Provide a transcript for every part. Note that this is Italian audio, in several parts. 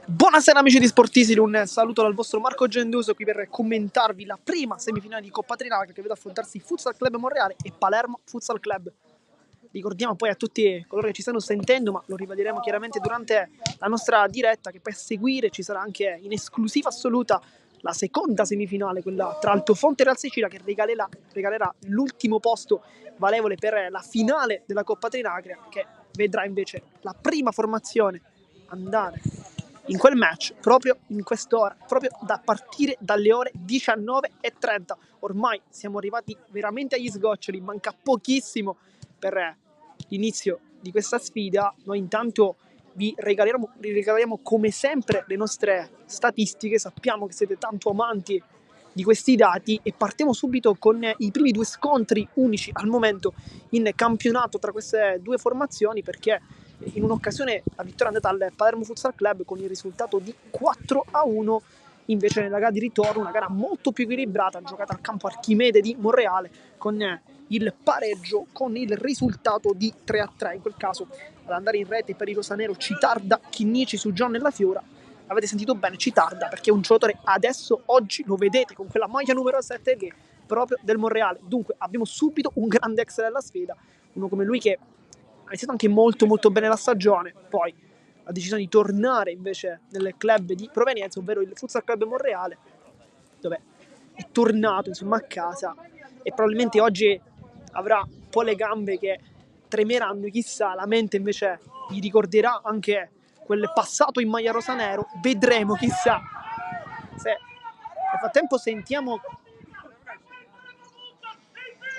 Buonasera amici di Sportisili, un saluto dal vostro Marco Genduso qui per commentarvi la prima semifinale di Coppa Trinacria che vede affrontarsi Futsal Club Monreale e Palermo Futsal Club. Ricordiamo poi a tutti coloro che ci stanno sentendo, ma lo ribadiremo chiaramente durante la nostra diretta, che poi a seguire ci sarà anche in esclusiva assoluta la seconda semifinale, quella tra Altofonte e Real Sicilia, che regalerà l'ultimo posto valevole per la finale della Coppa Trinacria, che vedrà invece la prima formazione andare in quel match proprio in quest'ora, proprio da partire dalle ore 19:30. Ormai siamo arrivati veramente agli sgoccioli, manca pochissimo per l'inizio di questa sfida. Noi intanto vi regaliamo come sempre le nostre statistiche, sappiamo che siete tanto amanti di questi dati e partiamo subito con i primi due scontri unici al momento in campionato tra queste due formazioni, perché in un'occasione la vittoria è andata al Palermo Futsal Club con il risultato di 4-1. Invece nella gara di ritorno, una gara molto più equilibrata, giocata al campo Archimede di Monreale, con il pareggio con il risultato di 3-3. In quel caso ad andare in rete per il rosanero Citarda, Chinnici su John Nella Fiora. Avete sentito bene, Citarda, perché è un giocatore adesso, oggi lo vedete con quella maglia numero 7 lì, proprio del Monreale. Dunque abbiamo subito un grande ex della sfida, uno come lui che ha iniziato anche molto molto bene la stagione, poi ha deciso di tornare invece nel club di provenienza, ovvero il Futsal Club Monreale, dove è tornato insomma a casa e probabilmente oggi avrà un po' le gambe che tremeranno, chissà, la mente invece gli ricorderà anche quel passato in maglia rosanero, vedremo, chissà. Se nel frattempo sentiamo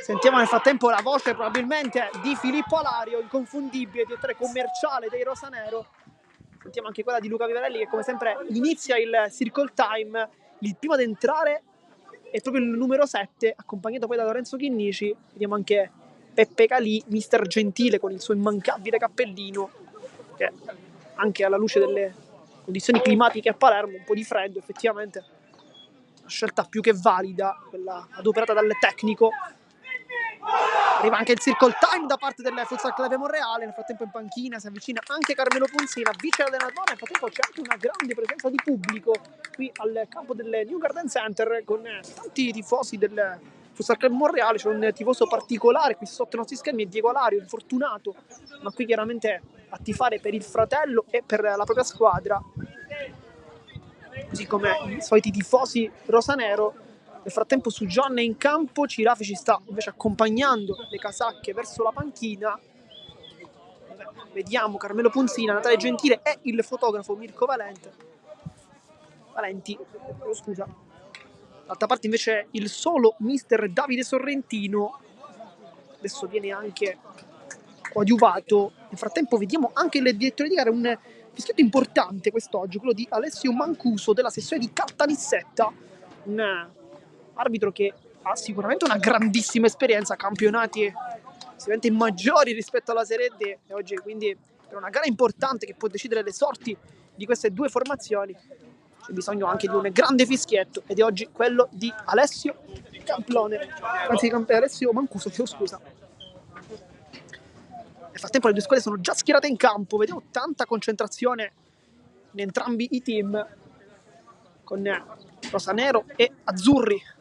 nel frattempo la voce probabilmente di Filippo Alario, inconfondibile, direttore commerciale dei Rosanero. Sentiamo anche quella di Luca Vivarelli che come sempre inizia il circle time. Il primo ad entrare è proprio il numero 7, accompagnato poi da Lorenzo Chinnici. Vediamo anche Peppe Calì, mister Gentile con il suo immancabile cappellino, che anche alla luce delle condizioni climatiche a Palermo, un po' di freddo effettivamente, una scelta più che valida, quella adoperata dal tecnico. Arriva anche il circle time da parte del Futsal Club Monreale. Nel frattempo in panchina si avvicina anche Carmelo Ponzina, vice allenatore. Nel frattempo c'è anche una grande presenza di pubblico qui al campo del New Garden Center con tanti tifosi del Futsal Club Monreale. C'è un tifoso particolare qui sotto i nostri schermi, è Diego Alario, infortunato, ma qui chiaramente a tifare per il fratello e per la propria squadra, così come i soliti tifosi rosanero. Nel frattempo su John è in campo, Cirafi ci sta invece accompagnando le casacche verso la panchina. Vediamo Carmelo Punzina, Natale Gentile e il fotografo Mirko Valenti, scusa. D'altra parte invece il solo mister Davide Sorrentino adesso viene anche coadiuvato. Nel frattempo vediamo anche il direttore di gara, un fischietto importante quest'oggi, quello di Alessio Mancuso della sessione di Caltanissetta, un arbitro che ha sicuramente una grandissima esperienza, campionati sicuramente maggiori rispetto alla Serie D, e oggi quindi per una gara importante che può decidere le sorti di queste due formazioni c'è bisogno anche di un grande fischietto, ed è oggi quello di Alessio Camplone, anzi Alessio Mancuso, scusa. Nel frattempo le due squadre sono già schierate in campo, vediamo tanta concentrazione in entrambi i team, con rosanero e azzurri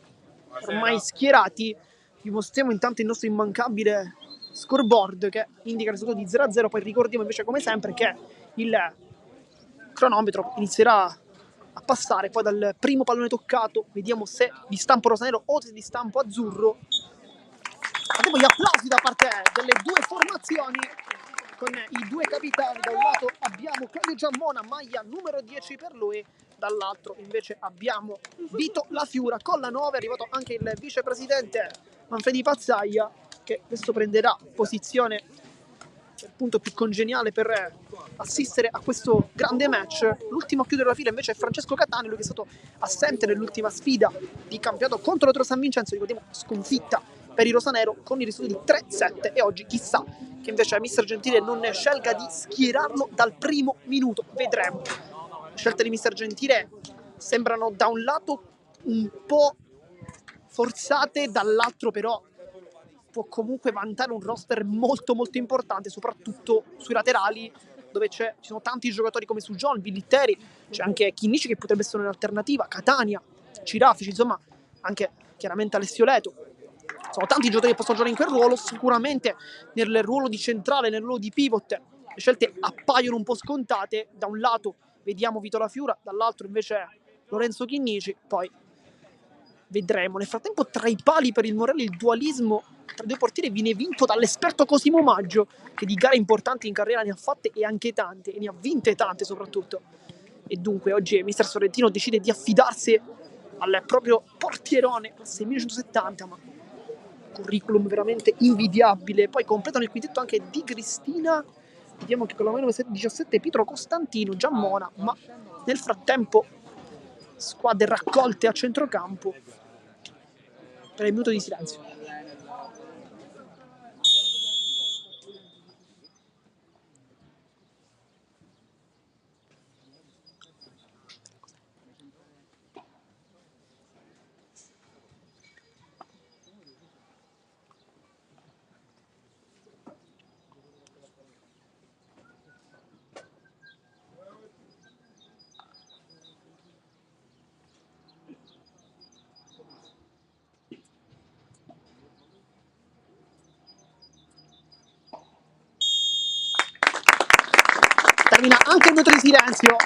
ormai schierati. Vi mostriamo intanto il nostro immancabile scoreboard che indica il risultato di 0-0. Poi ricordiamo invece come sempre che il cronometro inizierà a passare poi dal primo pallone toccato. Vediamo se di stampo rosanero o se di stampo azzurro. Abbiamo gli applausi da parte delle due formazioni, con i due capitani. Da un lato abbiamo Claudio Giammona, maglia numero 10 per lui, dall'altro invece abbiamo Vito La Fiura con la 9. È arrivato anche il vicepresidente Manfredi Pazzaia, che adesso prenderà posizione il punto più congeniale per assistere a questo grande match. L'ultimo a chiudere la fila invece è Francesco Catani, lui che è stato assente nell'ultima sfida di campionato contro l'Otro San Vincenzo, ricordiamo sconfitta per il rosanero con il risultato di 3-7, e oggi chissà che invece mister Gentile non ne scelga di schierarlo dal primo minuto, vedremo. Le scelte di mister Gentile sembrano da un lato un po' forzate, dall'altro però può comunque vantare un roster molto molto importante, soprattutto sui laterali, dove ci sono tanti giocatori come Sujon, Vilitteri, c'è anche Chinnici che potrebbe essere un'alternativa, Catania, Cirafici, insomma anche chiaramente Alessio Leto. Sono tanti giocatori che possono giocare in quel ruolo, sicuramente nel ruolo di centrale, nel ruolo di pivot, le scelte appaiono un po' scontate. Da un lato vediamo Vito La Fiura, dall'altro invece Lorenzo Chinnici, poi vedremo. Nel frattempo tra i pali per il Morelli il dualismo tra due portieri viene vinto dall'esperto Cosimo Maggio, che di gare importanti in carriera ne ha fatte e anche tante, e ne ha vinte tante soprattutto. E dunque oggi mister Sorrentino decide di affidarsi al proprio portierone, classe 1970, ma curriculum veramente invidiabile. Poi completano il quintetto anche Di Cristina, vediamo che con la 17 Pietro Costantino, Giammona, ma nel frattempo squadre raccolte a centrocampo per il minuto di silenzio. Termina anche il minuto di silenzio.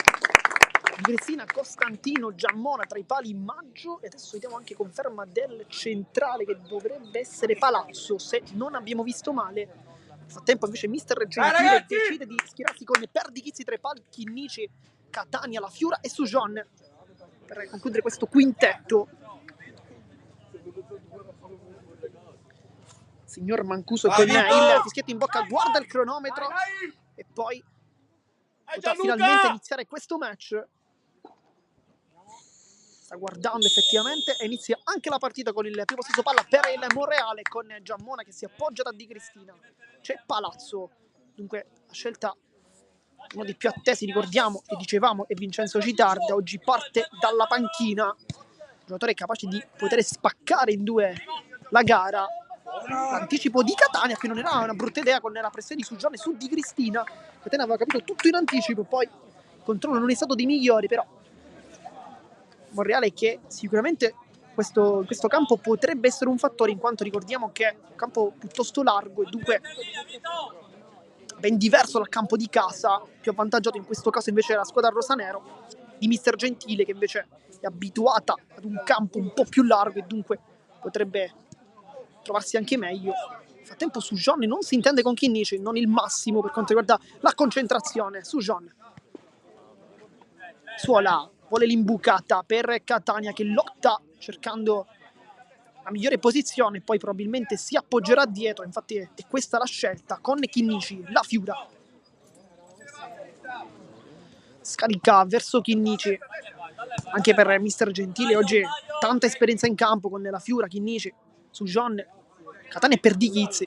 Di Cristina, Costantino, Giammona tra i pali Maggio, e adesso vediamo anche conferma del centrale che dovrebbe essere Palazzo, se non abbiamo visto male. Nel frattempo invece mister Gentile decide di schierarsi con Perdichizzi tra i pali, Chinnici, Catania, La Fiura e Sujon per concludere questo quintetto. Signor Mancuso con il fischietto in bocca guarda il cronometro e poi potrà finalmente iniziare questo match. Sta guardando effettivamente e inizia anche la partita con il primo possesso palla per il Monreale, con Giammona che si appoggia da Di Cristina. C'è Palazzo, dunque la scelta uno dei più attesi, ricordiamo e dicevamo, è Vincenzo Citarda. Oggi parte dalla panchina, giocatore capace di poter spaccare in due la gara. L'anticipo di Catania, che non era una brutta idea con la pressione di Sujon e su Di Cristina. Catania aveva capito tutto in anticipo, poi il controllo non è stato dei migliori, però Monreale che sicuramente questo campo potrebbe essere un fattore, in quanto ricordiamo che è un campo piuttosto largo e dunque ben diverso dal campo di casa, più avvantaggiato in questo caso invece la squadra rosanero di mister Gentile, che invece è abituata ad un campo un po' più largo e dunque potrebbe trovarsi anche meglio. Nel frattempo Sujon non si intende con Chinnici, non il massimo per quanto riguarda la concentrazione. Sujon Suola vuole l'imbucata per Catania che lotta cercando la migliore posizione, poi probabilmente si appoggerà dietro, infatti è questa la scelta con Chinnici, La Fiura scarica verso Chinnici, anche per mister Gentile oggi tanta esperienza in campo con La Fiura, Chinnici, Sujon, Catania e Perdichizzi.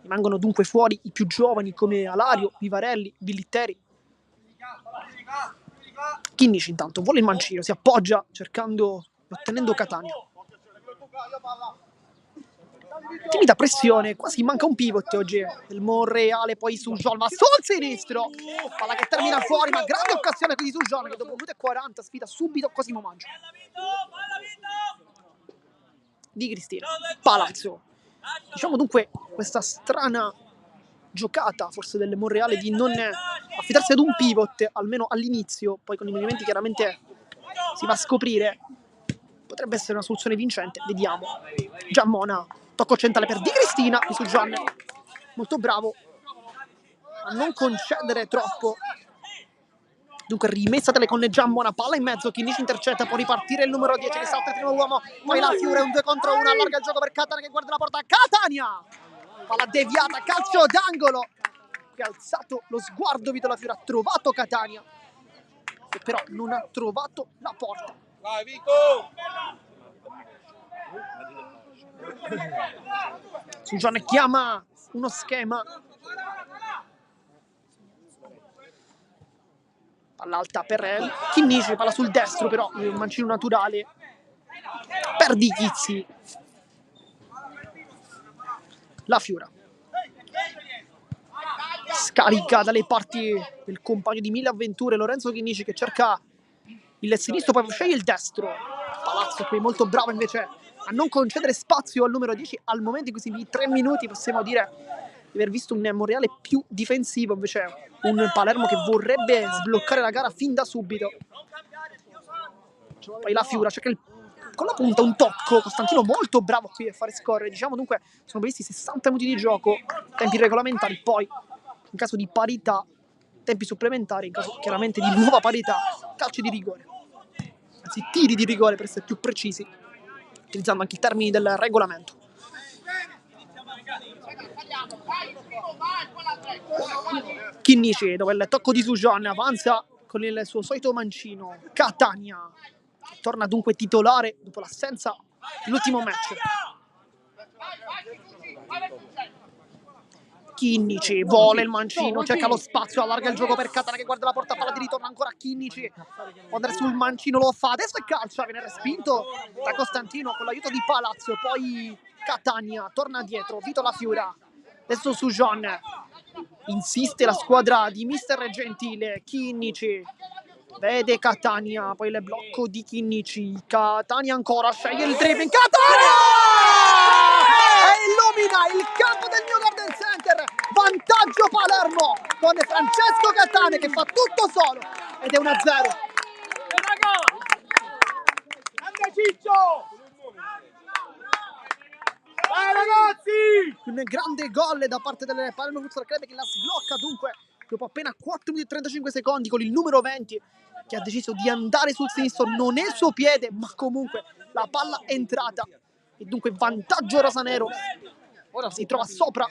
Rimangono dunque fuori i più giovani come Alario, Vivarelli, Villitteri. Chinnici intanto vuole il mancino, si appoggia cercando e ottenendo Catania. Timida pressione, quasi manca un pivot oggi il Monreale, poi Sujon, ma sul sinistro palla che termina fuori, ma grande occasione qui di Sujon che dopo 1 minuto e 40 sfida subito Cosimo Maggio. Di Cristina, Palazzo, diciamo dunque questa strana giocata forse del Monreale di non affidarsi ad un pivot almeno all'inizio, poi con i movimenti chiaramente si va a scoprire, potrebbe essere una soluzione vincente, vediamo. Giammona, tocco centrale per Di Cristina, di Sujon, molto bravo a non concedere troppo. Dunque rimessatele con Giammona, palla in mezzo, Chinnici intercetta, può ripartire il numero 10 che salta il primo uomo, poi La Fiura, un 2 contro 1, allarga il gioco per Catania che guarda la porta, Catania! Palla deviata, calcio d'angolo, che ha alzato lo sguardo Vito La Fiura, ha trovato Catania, che però non ha trovato la porta. Vai Vico! Sujon chiama uno schema, palla alta per Chinnici, palla sul destro però, un mancino naturale per Di Chizzi. La Fiura scarica dalle parti del compagno di mille avventure Lorenzo Chinnici, che cerca il sinistro, poi sceglie il destro. Palazzo qui molto bravo invece a non concedere spazio al numero 10. Al momento in questi 3 minuti possiamo dire di aver visto un Monreale più difensivo, invece un Palermo che vorrebbe sbloccare la gara fin da subito. Poi la Fiura cerca con la punta un tocco. Costantino molto bravo qui a fare scorrere. Diciamo dunque sono previsti 60 minuti di gioco, tempi regolamentari, poi in caso di parità tempi supplementari, in caso chiaramente di nuova parità calci di rigore, anzi tiri di rigore per essere più precisi, utilizzando anche i termini del regolamento. Chinnici, dove il tocco di Sujan avanza con il suo solito mancino. Catania torna dunque titolare dopo l'assenza dell'ultimo match. Chinnici vuole il mancino, cerca lo spazio, allarga il gioco per Catania che guarda la porta palla di ritorno, ancora Chinnici, può andare sul mancino, lo fa, adesso è calcia, viene respinto da Costantino con l'aiuto di Palazzo, poi Catania torna dietro, Vito La Fiura, adesso Sujan, insiste la squadra di mister Gentile, Chinnici vede Catania, poi il blocco di Chinnici, Catania ancora, sceglie il dribbling, Catania! E illumina il campo del New Garden Center, vantaggio Palermo con Francesco Catania che fa tutto solo ed è 1-0. Vai ragazzi! Un grande gol da parte del Palermo Futsal Club che la sblocca dunque dopo appena 4 minuti e 35 secondi con il numero 20 che ha deciso di andare sul sinistro, non è il suo piede ma comunque la palla è entrata e dunque vantaggio rosanero. Ora si trova sopra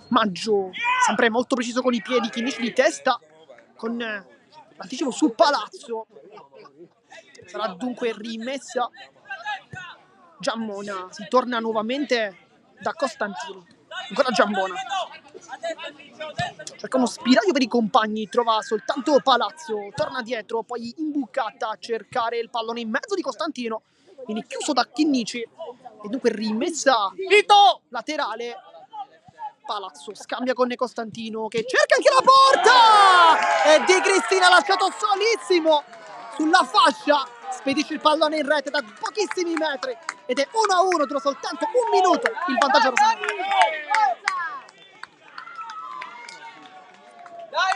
Maggio, sempre molto preciso con i piedi, Chinnici di testa con l'anticipo su Palazzo. Sarà dunque rimessa Giammona, si torna nuovamente da Costantino, ancora Giammona, cerca uno spiraglio per i compagni, trova soltanto Palazzo, torna dietro, poi imbucata a cercare il pallone in mezzo di Costantino, viene chiuso da Chinnici e dunque rimessa laterale. Palazzo scambia con Costantino che cerca anche la porta e Di Cristina ha lasciato solissimo sulla fascia, spedisce il pallone in rete da pochissimi metri ed è 1-1 tra soltanto un minuto il vantaggio rosanero. Dai!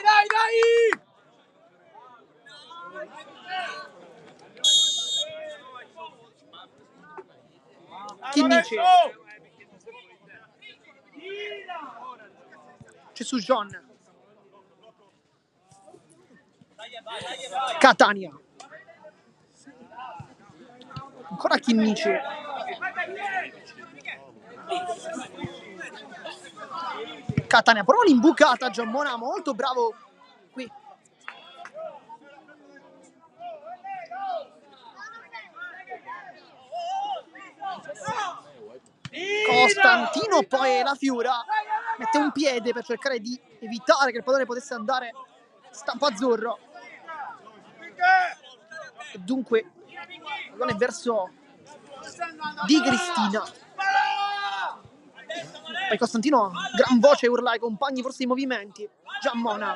Chinnici, c'è su John, Catania, ancora Chinnici, Catania, prova l'imbucata, Giammona molto bravo qui. Costantino, poi la Fiura mette un piede per cercare di evitare che il pallone potesse andare stampo azzurro. E dunque pallone verso Di Cristina. Poi Costantino a gran voce urla ai compagni forse i movimenti. Giammona.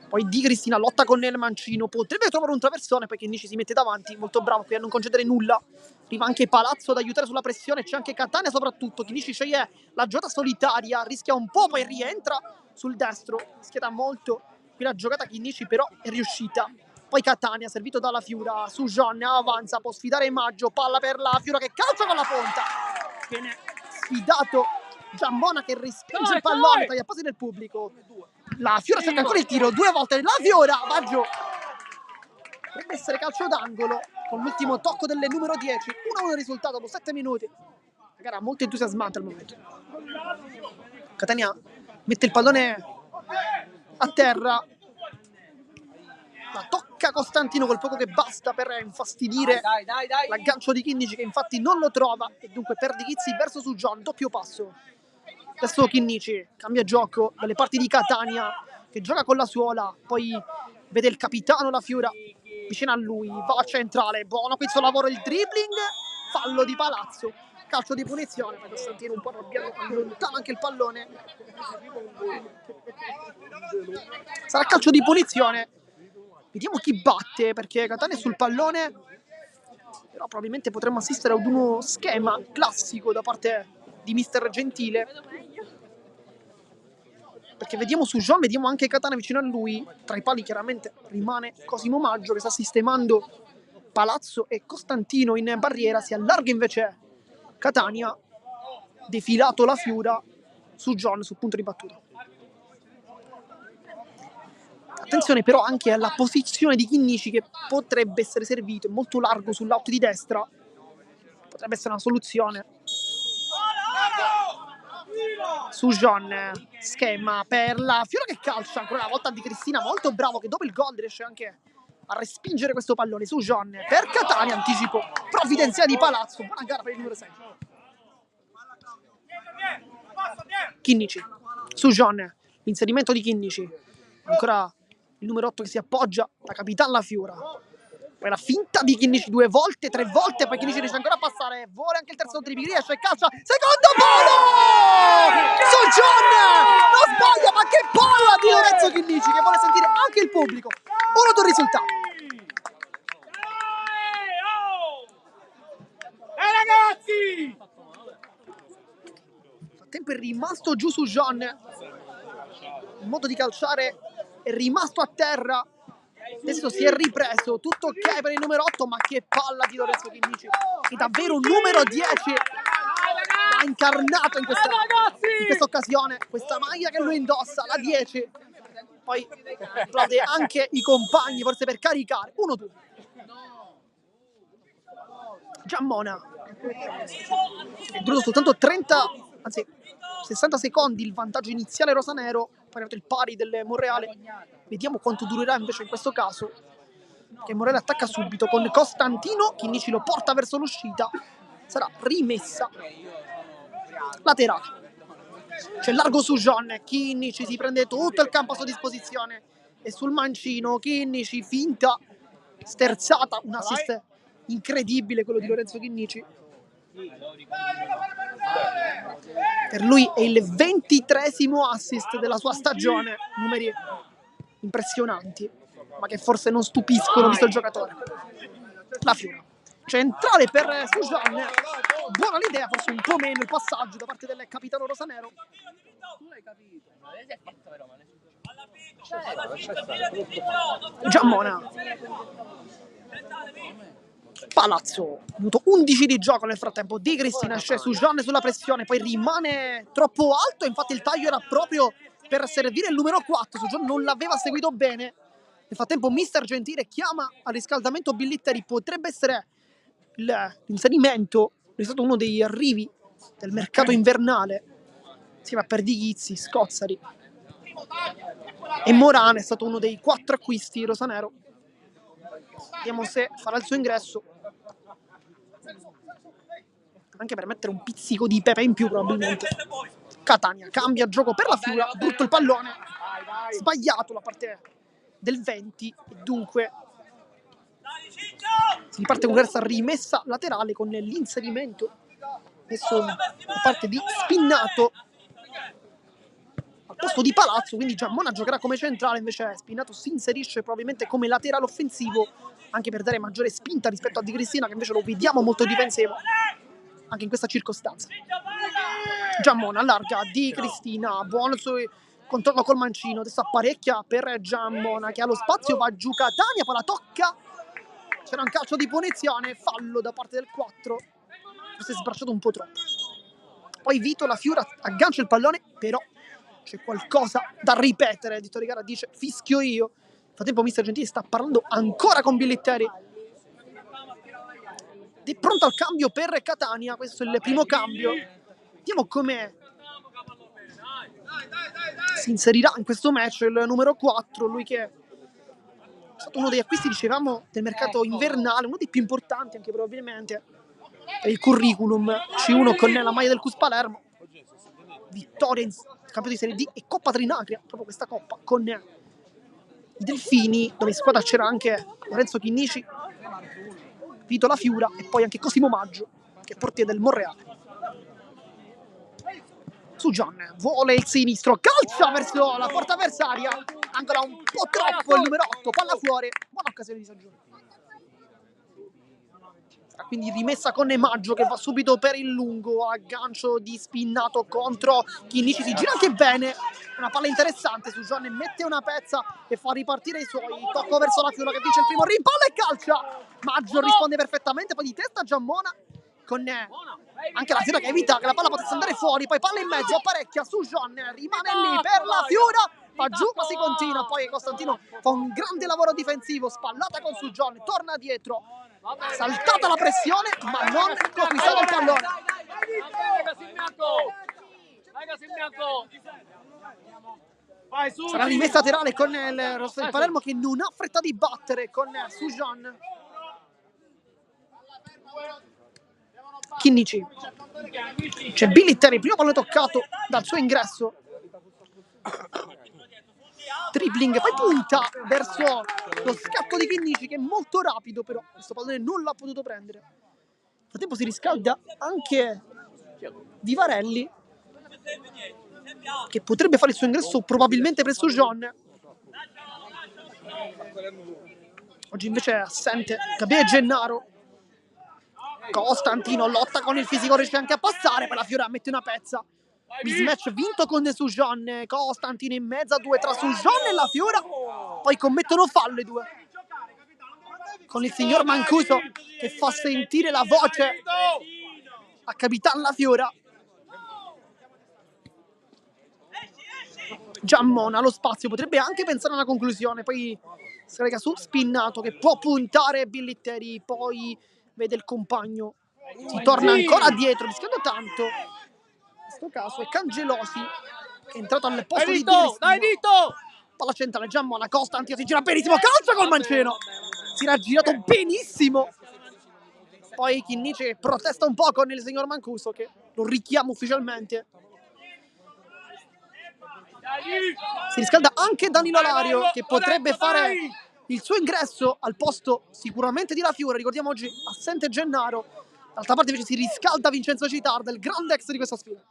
Poi Di Cristina lotta con il mancino, potrebbe trovare un traversone perché Chinnici si mette davanti, molto bravo qui a non concedere nulla. Arriva anche Palazzo ad aiutare sulla pressione, c'è anche Catania soprattutto. Chinnici sceglie la giocata solitaria, rischia un po', poi rientra sul destro, schiera molto. Qui la giocata Chinnici però è riuscita. Poi Catania, servito dalla Fiura, su John, avanza, può sfidare Maggio, palla per la Fiura che calcia con la punta. Viene sfidato Giammona che respinge il pallone, taglia passi nel pubblico. La Fiora cerca ancora il tiro, 2 volte la Fiora, Maggio. Potrebbe essere calcio d'angolo con l'ultimo tocco del numero 10. 1-1 il risultato dopo 7 minuti. La gara molto entusiasmante al momento. Catania mette il pallone a terra. La tocca Costantino col poco che basta per infastidire l'aggancio di Chinnici che infatti non lo trova e dunque perde Chizzi verso su John, doppio passo. Adesso Chinnici cambia gioco dalle parti di Catania che gioca con la suola, poi vede il capitano La Fiura vicino a lui, va a centrale, buono questo lavoro, il dribbling fallo di Palazzo, calcio di punizione, poi Costantino un po' arrabbiato, allontana anche il pallone. Sarà calcio di punizione. Vediamo chi batte, perché Catania è sul pallone, però probabilmente potremmo assistere ad uno schema classico da parte di mister Gentile, perché vediamo su Jean, vediamo anche Catania vicino a lui. Tra i pali chiaramente rimane Cosimo Maggio che sta sistemando Palazzo e Costantino in barriera. Si allarga invece Catania, defilato la Fiura su John sul punto di battuta. Attenzione però anche alla posizione di Chinnici, che potrebbe essere servito, è molto largo sull'out di destra, potrebbe essere una soluzione. Su John, schema per la Fiora che calcia ancora una volta Di Cristina, molto bravo, che dopo il gol riesce anche a respingere questo pallone. Su John per Catania, anticipo provvidenziale di Palazzo, buona gara per il numero 6. Chinnici, su John, l'inserimento di Chinnici, ancora il numero 8 che si appoggia, la capitana La Fiora. Poi la finta di Chinnici 2 volte, 3 volte, poi Chinnici riesce ancora a passare, vuole anche il terzo triplo, riesce, calcia, secondo palo! Su John! Non sbaglia, ma che palla di Lorenzo Chinnici, che vuole sentire anche il pubblico. 1-2 risultato. Ragazzi! Nel frattempo è rimasto giù su John, il modo di calciare è rimasto a terra. Adesso si è ripreso, tutto ok per il numero 8, ma che palla di Lorenzo Chinnici, che davvero un numero 10 ha incarnato in questa occasione, questa maglia che lui indossa, la 10. Poi applaude anche i compagni, forse per caricare. 1-2. Giammona, è durato soltanto 60 secondi il vantaggio iniziale rosanero, poi è arrivato il pari del Monreale. Vediamo quanto durerà invece in questo caso, che Monreale attacca subito con Costantino, Chinnici lo porta verso l'uscita, sarà rimessa laterale. C'è largo su John, Chinnici si prende tutto il campo a sua disposizione e sul mancino Chinnici, finta, sterzata, un assist incredibile quello di Lorenzo Chinnici. Per lui è il 23esimo assist della sua stagione, numeri impressionanti, ma che forse non stupiscono visto il giocatore. La Fiora, centrale per Sujan, buona l'idea, forse un po' meno il passaggio da parte del capitano rosanero. Giammona, Palazzo, avuto 11 di gioco nel frattempo. Di Cristina esce su John sulla pressione, poi rimane troppo alto, infatti il taglio era proprio per servire il numero 4, su John non l'aveva seguito bene. Nel frattempo mister Gentile chiama al riscaldamento Billitteri, potrebbe essere l'inserimento, è stato uno degli arrivi del mercato invernale, insieme a Perdighizzi, Scozzari e Morane, è stato uno dei 4 acquisti rosanero. Vediamo se farà il suo ingresso, anche per mettere un pizzico di pepe in più probabilmente. Catania cambia gioco per la Fiora, brutto il pallone, sbagliato la parte del 20 e dunque si riparte con questa rimessa laterale con l'inserimento messo da parte di Spinnato al posto di Palazzo, quindi Giammona giocherà come centrale, invece Spinnato si inserisce probabilmente come laterale offensivo, anche per dare maggiore spinta rispetto a Di Cristina, che invece lo vediamo molto difensivo anche in questa circostanza. Giammona allarga Di Cristina, buono il suo controllo col mancino, adesso apparecchia per Giammona che ha lo spazio, va giù Catania, poi la tocca, c'era un calcio di punizione, fallo da parte del 4, forse è sbracciato un po' troppo. Poi Vito La Fiora aggancia il pallone, però c'è qualcosa da ripetere, Di Torigara dice fischio io. Nel frattempo mister Gentile sta parlando ancora con Billitteri, è pronto al cambio per Catania, questo è il primo cambio. Vediamo come si inserirà in questo match il numero 4, lui che è stato uno degli acquisti, dicevamo, del mercato invernale, uno dei più importanti anche probabilmente per il curriculum. C1 con la maglia del CUS Palermo, vittoria in campionato di Serie D e Coppa Trinacria, proprio questa coppa con i Delfini, dove in squadra c'era anche Lorenzo Chinnici, Vito La Fiora e poi anche Cosimo Maggio. che è portiere del Monreale. Sujan vuole il sinistro, calcia verso la porta avversaria, ancora un po' troppo il numero 8, palla fuori, buona occasione di Sagione. Quindi rimessa con Maggio che va subito per il lungo, aggancio di Spinnato contro Chinnici, si gira anche bene, una palla interessante, Sujan mette una pezza e fa ripartire i suoi, tocco verso la Fiora che vince il primo rimpallo e calcia, Maggio risponde perfettamente, poi di testa Giammona con anche la Fiora che evita che la palla potesse andare fuori, poi palla in mezzo, apparecchia, Sujan rimane lì per la Fiora, va giù ma si continua, poi Costantino fa un grande lavoro difensivo, spallata con Sujan, torna dietro, saltata la pressione ma non conquistata il pallone. Sarà rimessa laterale con il rosso del Palermo che non ha fretta di battere con Sujan. Chinnici, c'è Bilitteri, primo pallone toccato dal suo ingresso, dribbling, poi punta verso lo scatto di Chinnici che è molto rapido, però questo pallone non l'ha potuto prendere. Nel frattempo si riscalda anche Vivarelli che potrebbe fare il suo ingresso probabilmente presso John. Oggi invece è assente Gabriele Gennaro. Costantino lotta con il fisico, riesce anche a passare, poi la Fiora mette una pezza. Mismatch vinto con Sujan, Costantino in mezzo a due tra Sujan e la Fiora, poi commettono fallo i due. Con il signor Mancuso che fa sentire la voce a Capitan La Fiora. Giammona allo spazio, potrebbe anche pensare a una conclusione, poi scarica su Spinnato che può puntare Bilitteri, poi vede il compagno, si torna ancora dietro, rischiando tanto. In questo caso è Cangelosi che è entrato al posto di Dito. Palla centrale, Giammona, Costantino si gira benissimo, calcio col mancino, si era girato benissimo. Poi Chinnici protesta un po' con il signor Mancuso che lo richiama ufficialmente. Si riscalda anche Danilo Lario che potrebbe fare il suo ingresso al posto sicuramente di La Fiora. Ricordiamo oggi assente Gennaro. D'altra parte invece si riscalda Vincenzo Citarda, il grande ex di questa sfida.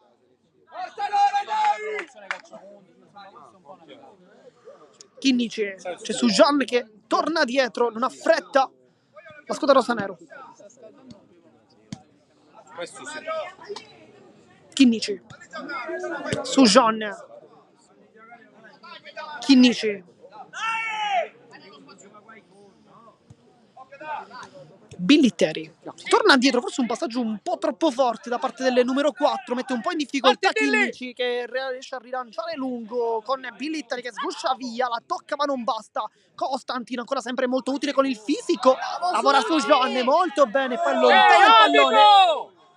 Chinnici, c'è Sujan che torna dietro, non ha fretta la squadra rosanero. Chinnici, Sujan, Chinnici, Bilitteri torna dietro, forse un passaggio un po' troppo forte da parte del numero 4, mette un po' in difficoltà Chinnici che riesce a rilanciare lungo con Bilitteri che sguscia via, la tocca ma non basta. Costantino ancora sempre molto utile con il fisico, lavora su John molto bene, poi allontana il pallone,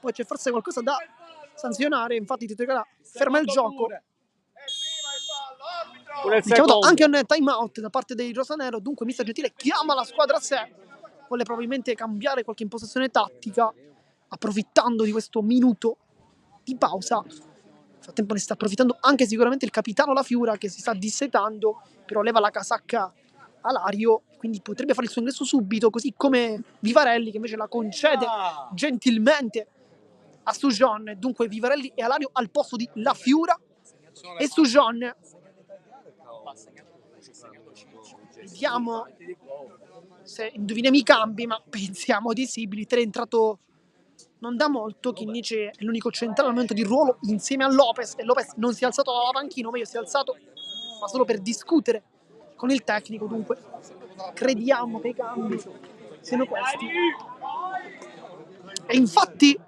poi c'è forse qualcosa da sanzionare, infatti Tito Icarà ferma il gioco. Richiamato anche un time out da parte dei rosanero, dunque mister Gentile chiama la squadra a sé, vuole probabilmente cambiare qualche impostazione tattica approfittando di questo minuto di pausa. Nel frattempo ne sta approfittando anche sicuramente il capitano La Fiora che si sta dissetando, però leva la casacca a Lario, quindi potrebbe fare il suo ingresso subito, così come Vivarelli che invece la concede gentilmente a Sujan. Dunque Vivarelli e Alario al posto di La Fiora e Sujan. Vediamo se indoviniamo i cambi, ma pensiamo di sì. Bilitteri è entrato non da molto, Chinnici è l'unico centrale al momento di ruolo insieme a Lopez, e Lopez non si è alzato dalla panchina, o meglio si è alzato ma solo per discutere con il tecnico, dunque crediamo che i cambi siano questi. E infatti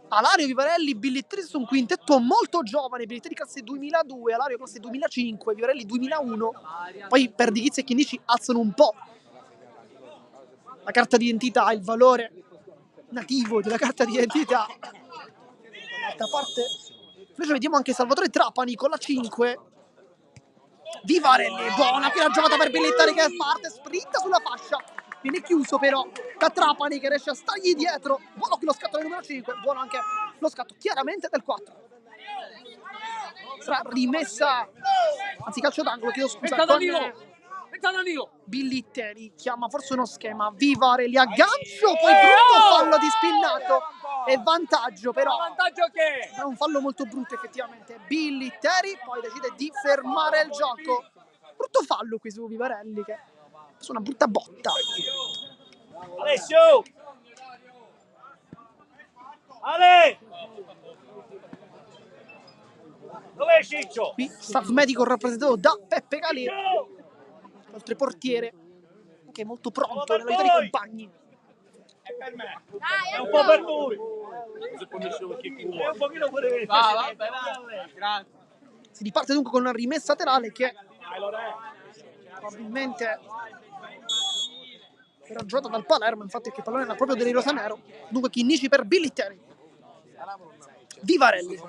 Alario, Vivarelli, Bilitteri sono un quintetto molto giovane, Bilitteri classe 2002, Alario classe 2005, Vivarelli 2001, poi per Di Chizzi e Chinnici alzano un po' la carta d'identità, il valore nativo della carta d'identità. D'altra parte invece vediamo anche Salvatore Trapani con la 5, Vivarelli, buona appena giocata per Bilitteri che parte, sprinta sulla fascia, viene chiuso però da Trapani che riesce a stargli dietro. Buono qui lo scatto del numero 5, buono anche lo scatto chiaramente del 4. Sarà rimessa, anzi calcio d'angolo, chiedo scusa, con Bilitteri, chiama forse uno schema, Vivarelli aggancio, poi brutto fallo di Spinnato, e vantaggio, però Vantaggio che? è un fallo molto brutto effettivamente. Billy Terry poi decide di fermare il gioco. Brutto fallo qui su Vivarelli, che ha preso una brutta botta. Alessio! Ale! Dov'è Ciccio? Qui staff medico rappresentato da Peppe Calì, oltre portiere, che è molto pronto nell'aiuto dei compagni. È per me. È un po' per lui. È un pochino pure per Grazie. Si riparte dunque con una rimessa laterale che probabilmente era giocata dal Palermo, infatti che il pallone era proprio dei rosanero. Dunque Chinnici per Billy Terry. Vivarelli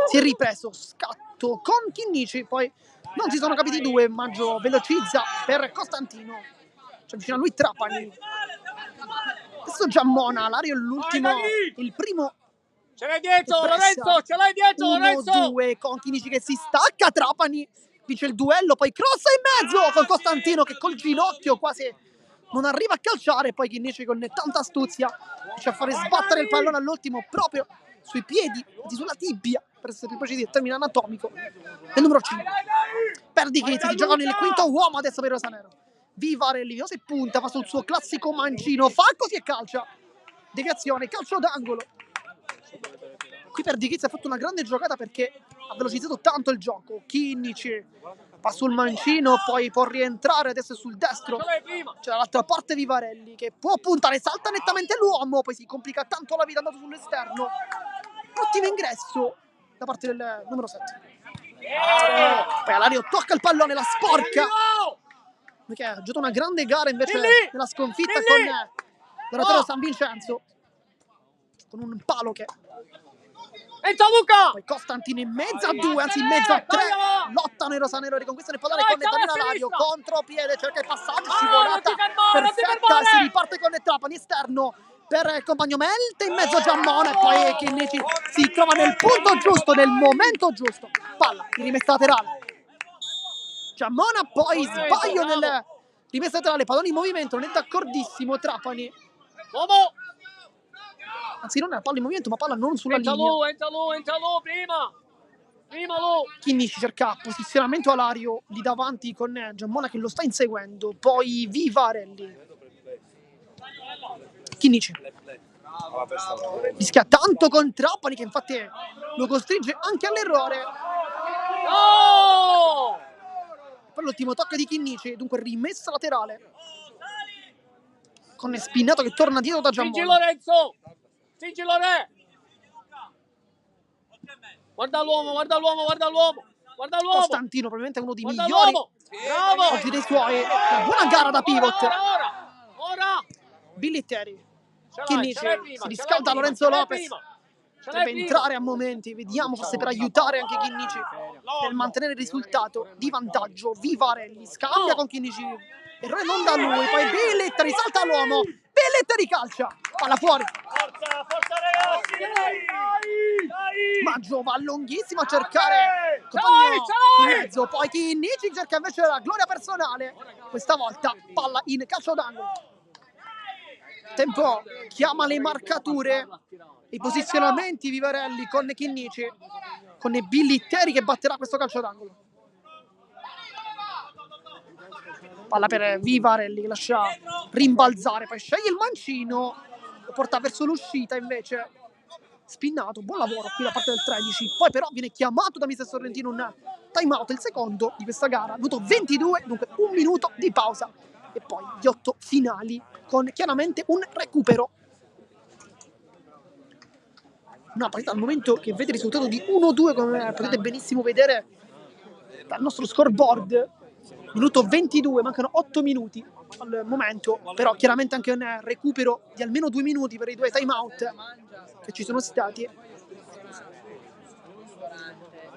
si è ripreso, scatto con Chinnici, poi non si sono capiti due, Maggio velocizza per Costantino, c'è vicino a lui Trapani. Adesso Giammona, Lario è l'ultimo, il primo. Ce l'hai dietro, Lorenzo! Ce l'hai dietro, Lorenzo! 1-2 con Chinnici che si stacca, Trapani vince il duello, poi crossa in mezzo con Costantino che col ginocchio quasi non arriva a calciare, poi Chinnici con tanta astuzia riesce a fare sbattere il pallone all'ultimo proprio sui piedi, sulla tibia, per essere più precisi, in termine anatomico, del numero 5. Perdichizzi, si gioca nel quinto uomo adesso per Rosanero. Vivarelli, si punta, va sul suo classico mancino, fa così e calcia. Deviazione, calcio d'angolo. Qui Perdichizzi ha fatto una grande giocata perché ha velocizzato tanto il gioco. Chinnici va sul mancino, poi può rientrare, adesso è sul destro. C'è dall'altra parte Vivarelli che può puntare, salta nettamente l'uomo, poi si complica tanto la vita andando sull'esterno. Ottimo ingresso da parte del numero 7. Poi Alario tocca il pallone, la sporca, perché ha giocato una grande gara invece nella sconfitta con l'oratorio San Vincenzo, con un palo che Entra Luca! poi Costantino in mezzo a due, anzi in mezzo a tre, lottano i rosanero, riconquistano il pallone con Danilo Alario, contropiede, cerca il passaggio, scivolata perfetta, si riparte con Trapani esterno per il compagno Melte, in mezzo a Giammona e poi Chinnici si trova nel punto giusto, nel momento giusto. Palla in rimessa laterale. Giammona poi sbaglio nel rimessa laterale, pallone in movimento, non è d'accordissimo Trapani. Anzi non è palla in movimento ma palla non sulla linea. Entra lui, prima lui. Chinnici cerca posizionamento Alario lì davanti con Giammona che lo sta inseguendo, poi Vivarelli. Chinnici rischia tanto con Trapani che infatti lo costringe anche all'errore. No! Poi l'ultimo tocco di Chinnici, dunque rimessa laterale con Spinato che torna dietro da Giammona. Spingi Lorenzo! Spingi Lorenzo! Guarda l'uomo! Costantino probabilmente uno dei migliori oggi dei suoi. Una buona gara da pivot. Ora! Billy Terry. Chinnici si riscalda Lorenzo Lopez. Potrebbe entrare a momenti, vediamo forse per aiutare anche Chinnici nel mantenere il risultato di vantaggio. Vivarelli scambia con Chinnici, errore non da lui, poi Billy Terry salta l'uomo, Billy Terry calcia, palla fuori. Forza ragazzi! Dai! Maggio va lunghissimo a cercare compagno in mezzo, poi Chinnici cerca invece la gloria personale, questa volta palla in calcio d'angolo. Tempo chiama le marcature, i posizionamenti Vivarelli con Chinnici, con Billy Terry che batterà questo calcio d'angolo. Palla per Vivarelli che lascia rimbalzare, poi sceglie il mancino, lo porta verso l'uscita invece. Spinnato, buon lavoro qui da parte del 13, poi però viene chiamato da mister Sorrentino un time out, il secondo di questa gara, minuto 22, dunque un minuto di pausa e poi gli 8 finali con chiaramente un recupero. Una partita al momento che vede il risultato di 1-2 come potete benissimo vedere dal nostro scoreboard, minuto 22, mancano 8 minuti al momento, però chiaramente anche un recupero di almeno 2 minuti per i 2 time out che ci sono stati.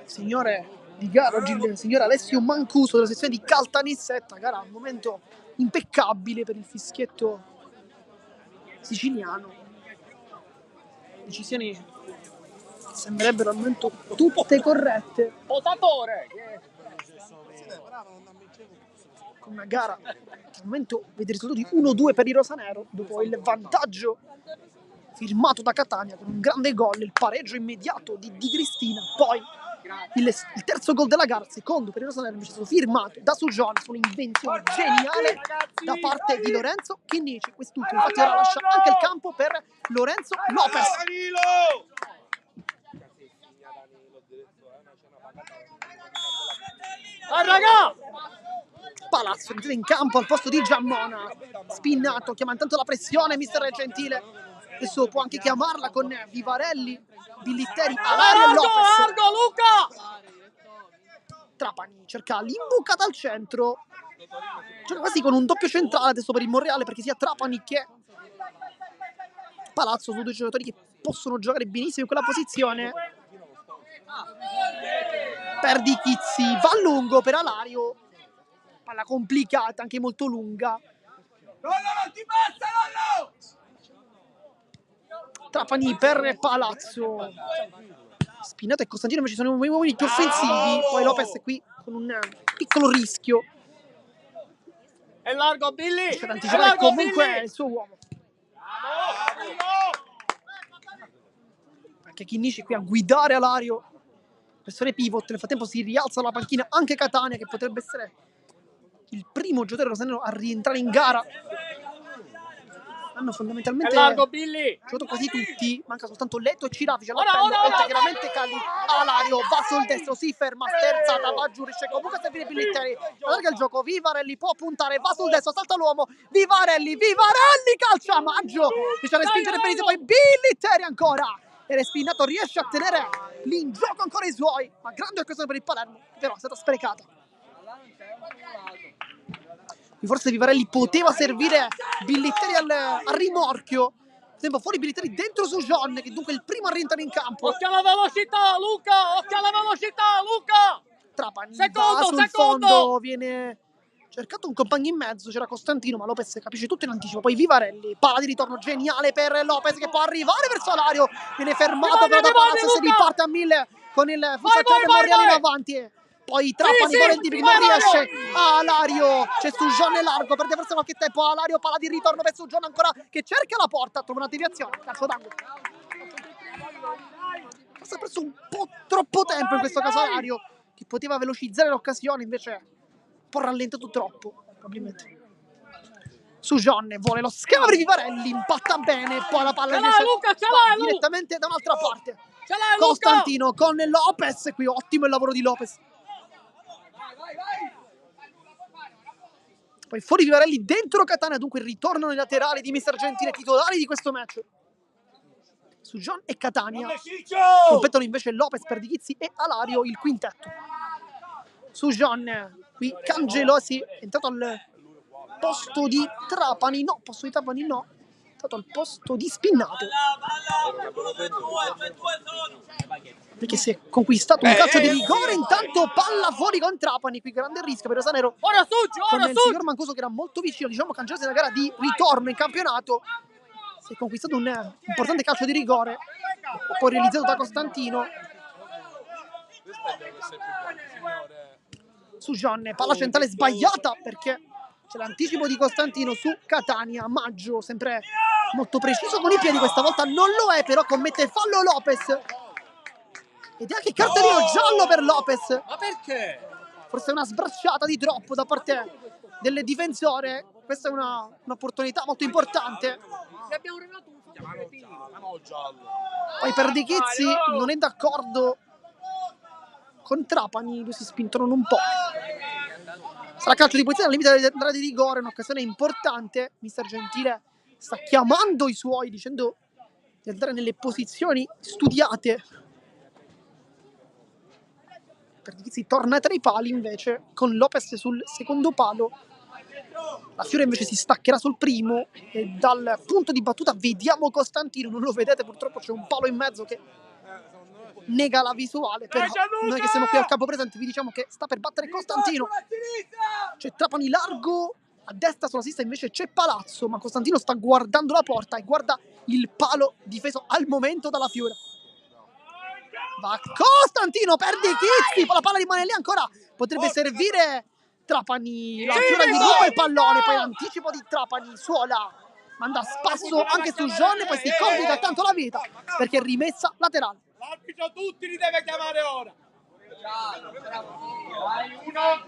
Signore di gara oggi il signor Alessio Mancuso della sezione di Caltanissetta, gara al momento impeccabile per il fischietto siciliano, decisioni che sembrerebbero al momento tutte corrette, Potatore! con una gara che al momento vede il risultato di 1-2 per i rosanero dopo il vantaggio firmato da Catania con un grande gol, il pareggio immediato di Di Cristina, poi il terzo gol della gara, secondo per il Rosanero, invece è stato firmato da Sujon su un'invenzione geniale da parte di Lorenzo Chinnici. Quest'ultimo infatti ora lascia anche il campo per Lorenzo Lopez. Palazzo in campo al posto di Giammona, Spinnato chiama intanto la pressione mister Gentile, adesso può anche chiamarla con Vivarelli, Billitteri, Alario e Lopez. Trapani cerca l'imbucata al centro, gioca quasi con un doppio centrale adesso per il Monreale, perché sia Trapani che Palazzo sono due giocatori che possono giocare benissimo in quella posizione. Per Di Chizzi, va a lungo per Alario, palla complicata, anche molto lunga. Trapani per Palazzo, Spinato e Costantino invece sono i uomini più offensivi, poi Lopez è qui con un piccolo rischio, È largo Billy, riesce ad anticipare comunque il suo uomo. Anche Chinnici qui a guidare Alario, pressione pivot. Nel frattempo si rialza la panchina anche Catania, che potrebbe essere il primo giocatore rosanero a rientrare in gara. Hanno fondamentalmente giocato quasi tutti, manca soltanto Leto e Cirafici all'appello, oltre chiaramente Cali. Alario va sul destro, si ferma, sterzata, va giù, riesce comunque a servire Billitteri, allarga il gioco, Vivarelli può puntare, va sul destro, salta l'uomo, Vivarelli, calcia Maggio, riesce a respingere benissimo, poi Billitteri ancora, e Spinnato riesce a tenere lì in gioco ancora i suoi, ma grande occasione per il Palermo, però è stata sprecata. Forse Vivarelli poteva servire Billitteri al rimorchio, sembra fuori Billitteri dentro Sujon, che dunque è il primo a rientrare in campo. Occhio alla velocità Luca, Trapani va sul fondo, viene cercato un compagno in mezzo, c'era Costantino, ma Lopez capisce tutto in anticipo, poi Vivarelli, palla di ritorno geniale per Lopez che può arrivare verso Alario, viene fermato però da Palazzo e si riparte a 1000 con il Futsal Club Monreale in avanti. Poi Trapani volentieri non riesce, Alario, c'è Sujon largo, perde forse qualche tempo, Alario, palla di ritorno per Sujon ancora che cerca la porta, trova una deviazione, calcio d'angolo. Forse ha perso un po' troppo tempo in questo caso Alario, che poteva velocizzare l'occasione, invece un po' rallentato troppo, probabilmente. Sujon vuole lo scavo di Vivarelli, impatta bene, poi la palla invece direttamente da un'altra parte. Costantino con Lopez, qui ottimo il lavoro di Lopez. Poi fuori Vivarelli, dentro Catania, dunque ritornano i laterali di mister Gentile, titolari di questo match. Sujon e Catania competono invece Lopez per Di Chizzi e Alario, il quintetto. Sujon, qui Cangelosi è entrato al posto di Trapani, no, è entrato al posto di Spinnato, perché si è conquistato un calcio di rigore. Intanto palla fuori con Trapani, qui grande rischio per Rosanero con il signor Mancuso che era molto vicino, diciamo Cangelosi nella gara di ritorno in campionato. Si è conquistato un importante calcio di rigore, poi realizzato da Costantino. Sujon, palla centrale sbagliata perché c'è l'anticipo di Costantino su Catania. Maggio sempre molto preciso con i piedi, questa volta non lo è, però commette fallo Lopez ed è anche cartellino giallo per Lopez. Ma perché? Forse una sbracciata di troppo da parte del difensore. Questa è un'opportunità molto importante. Poi per Di Chizzi non è d'accordo con Trapani, lui si spintono un po'. Sarà calcio di punizione al limite dell'area di rigore, un'occasione importante. Mister Gentile sta chiamando i suoi dicendo di andare nelle posizioni studiate. Per Di Chizzi torna tra i pali invece con Lopez sul secondo palo. La Fiore invece si staccherà sul primo e dal punto di battuta vediamo Costantino, non lo vedete purtroppo, c'è un palo in mezzo che nega la visuale, però noi che siamo qui al campo presente vi diciamo che sta per battere Costantino. C'è Trapani largo, a destra, sulla sinistra invece c'è Palazzo, ma Costantino sta guardando la porta e guarda il palo difeso al momento dalla Fiore. Va Costantino per Di Chizzi, la palla rimane lì ancora, potrebbe servire Trapani, la Fiore gli ruba il pallone, poi l'anticipo di Trapani, Suola manda a spasso anche su John e poi si complica tanto la vita perché è rimessa laterale. L'arbitro tutti li deve chiamare ora. Uno,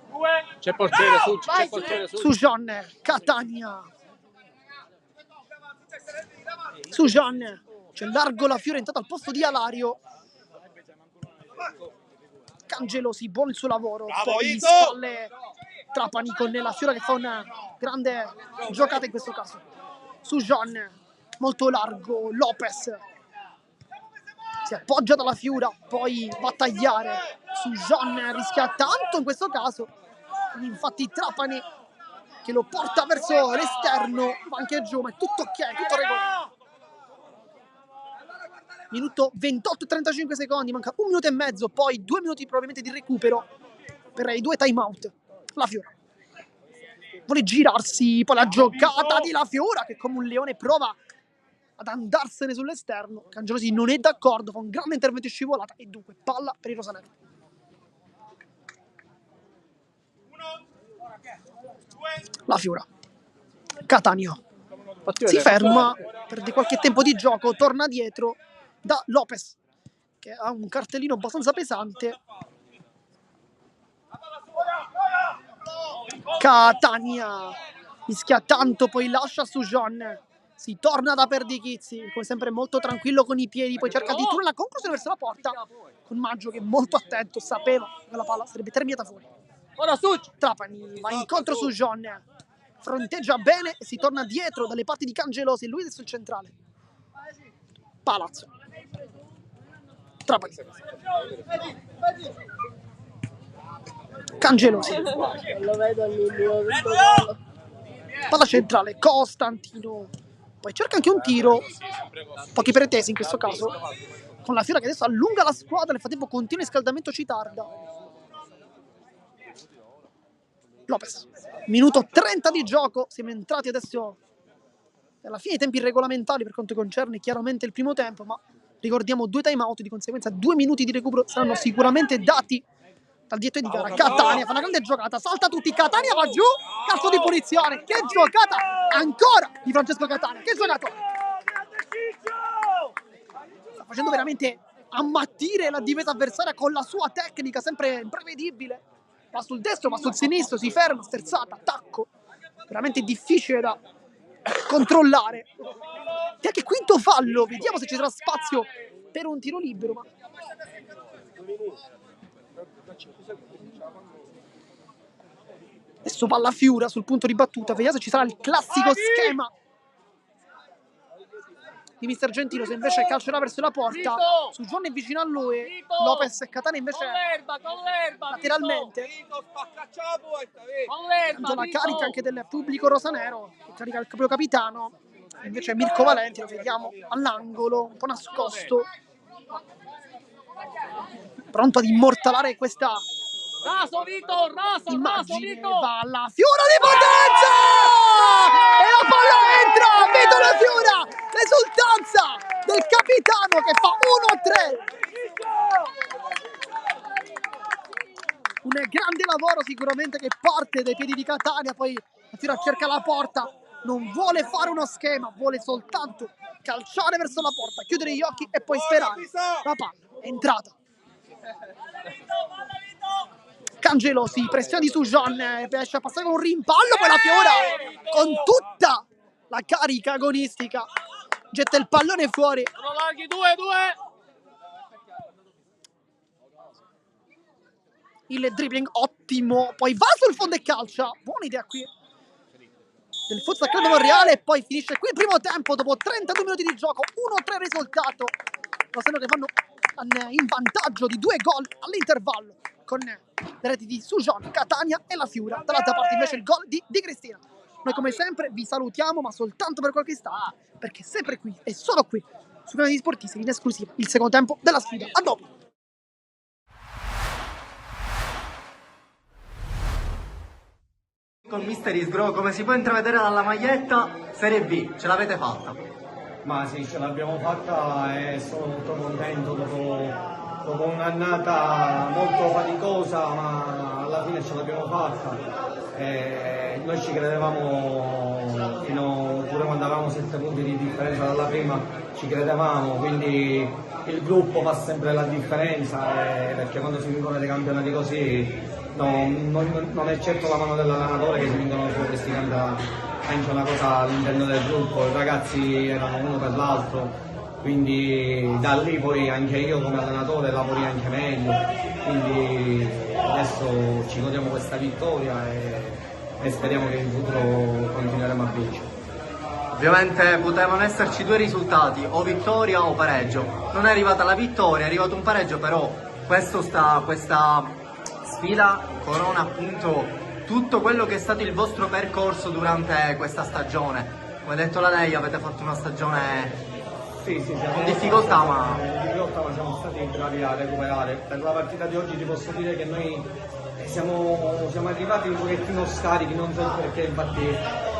due. C'è portiere su, c'è portiere su. Su John, Catania. Su John, c'è largo la Fiore entrato al posto di Alario. Cangelosi, buon il suo lavoro. Bravo, Poi Ito! spalle Trapani con la Fiora che fa una grande giocata in questo caso. Su John, molto largo, Lopez si appoggia dalla Fiura, poi va a tagliare. Su John rischia tanto in questo caso. Infatti Trapani che lo porta verso l'esterno, va anche giù, ma è tutto ok, tutto regolare. Minuto 28 e 35 secondi, manca 1 minuto e mezzo, poi 2 minuti probabilmente di recupero per i 2 time out. La Fiora vuole girarsi, poi la giocata di La Fiora che come un leone prova ad andarsene sull'esterno. Cangelosi non è d'accordo, fa un grande intervento in scivolata e dunque palla per i rosaneri. La Fiora, Catania si ferma, perde qualche tempo di gioco, torna dietro da Lopez che ha un cartellino abbastanza pesante. Catania mischia tanto, poi lascia su John, si torna da Perdichizzi, come sempre molto tranquillo con i piedi, poi cerca di turare la conclusione verso la porta con Maggio che è molto attento, sapeva che la palla sarebbe terminata fuori. Ora su. Trapani va incontro su John, fronteggia bene e si torna dietro dalle parti di Cangelosi, lui adesso il centrale. Palazzo, Trapani, Cangelosi, Lo vedo lì, palla centrale, Costantino, poi cerca anche un tiro, pochi pretesi in questo caso, con la Fiora che adesso allunga la squadra, nel frattempo continua il scaldamento, ci tarda. Lopez, minuto 30 di gioco, siamo entrati adesso alla fine dei tempi regolamentari per quanto concerne chiaramente il primo tempo, ma ricordiamo 2 time out, di conseguenza 2 minuti di recupero saranno sicuramente dati dal dietto di gara. Catania fa una grande giocata, salta tutti, Catania va giù, calcio di punizione, che giocata ancora di Francesco Catania, che giocatore, sta facendo veramente ammattire la difesa avversaria con la sua tecnica sempre imprevedibile, va sul destro, va sul sinistro, si ferma, sterzata, attacco veramente difficile da controllare. E anche quinto fallo, vediamo se ci sarà spazio per un tiro libero, ma adesso palla Fiura sul punto di battuta, vediamo se ci sarà il classico schema di mister Gentilo, se invece calcerà verso la porta. Su John è vicino a lui, Lopez e Catania invece lateralmente. Tanto la carica anche del pubblico rosanero, che carica il proprio capitano. Invece Mirko Valenti lo vediamo all'angolo, un po' nascosto, pronto ad immortalare questa immagine. Va alla Fiora di potenza e la palla entra, vedo la Fiora, l'esultanza del capitano che fa 1-3. Un grande lavoro sicuramente che parte dai piedi di Catania, poi la Fiora cerca la porta, non vuole fare uno schema, vuole soltanto calciare verso la porta, chiudere gli occhi e poi sperare. La palla è entrata. Cangelosi, pressioni su John, riesce a passare con un rimpallo, poi la Fiora con tutta la carica agonistica getta il pallone fuori. Il dribbling ottimo, poi va sul fondo e calcia, buona idea qui del Futsal Club Monreale, e poi finisce qui il primo tempo dopo 32 minuti di gioco, 1-3 risultato. Rosanero che vanno in vantaggio di 2 gol all'intervallo con le reti di Sujon, Catania e la Fiura. Dall'altra parte invece il gol di Cristina. Noi come sempre vi salutiamo, ma soltanto per qualche istante, perché sempre qui e solo qui su canali sportivi in esclusiva il secondo tempo della sfida. A dopo. Con Mystery Grow, come si può intravedere dalla maglietta, Serie B, ce l'avete fatta? Ma sì, ce l'abbiamo fatta e sono molto contento dopo un'annata molto faticosa, ma alla fine ce l'abbiamo fatta. Noi ci credevamo pure quando avevamo 7 punti di differenza dalla prima, ci credevamo, quindi il gruppo fa sempre la differenza, perché quando si vincono dei campionati così non è certo la mano dell'allenatore che si vincono questi campionati, anche una cosa all'interno del gruppo, i ragazzi erano uno per l'altro, quindi da lì poi anche io come allenatore lavori anche meglio, quindi adesso ci godiamo questa vittoria e speriamo che in futuro continueremo a vincere. Ovviamente potevano esserci 2 risultati, o vittoria o pareggio. Non è arrivata la vittoria, è arrivato un pareggio, però questa sfida corona appunto tutto quello che è stato il vostro percorso durante questa stagione. Come ha detto la lei, avete fatto una stagione con difficoltà, ma siamo stati bravi a recuperare. Per la partita di oggi ti posso dire che noi siamo arrivati un pochettino scarichi, non so perché, infatti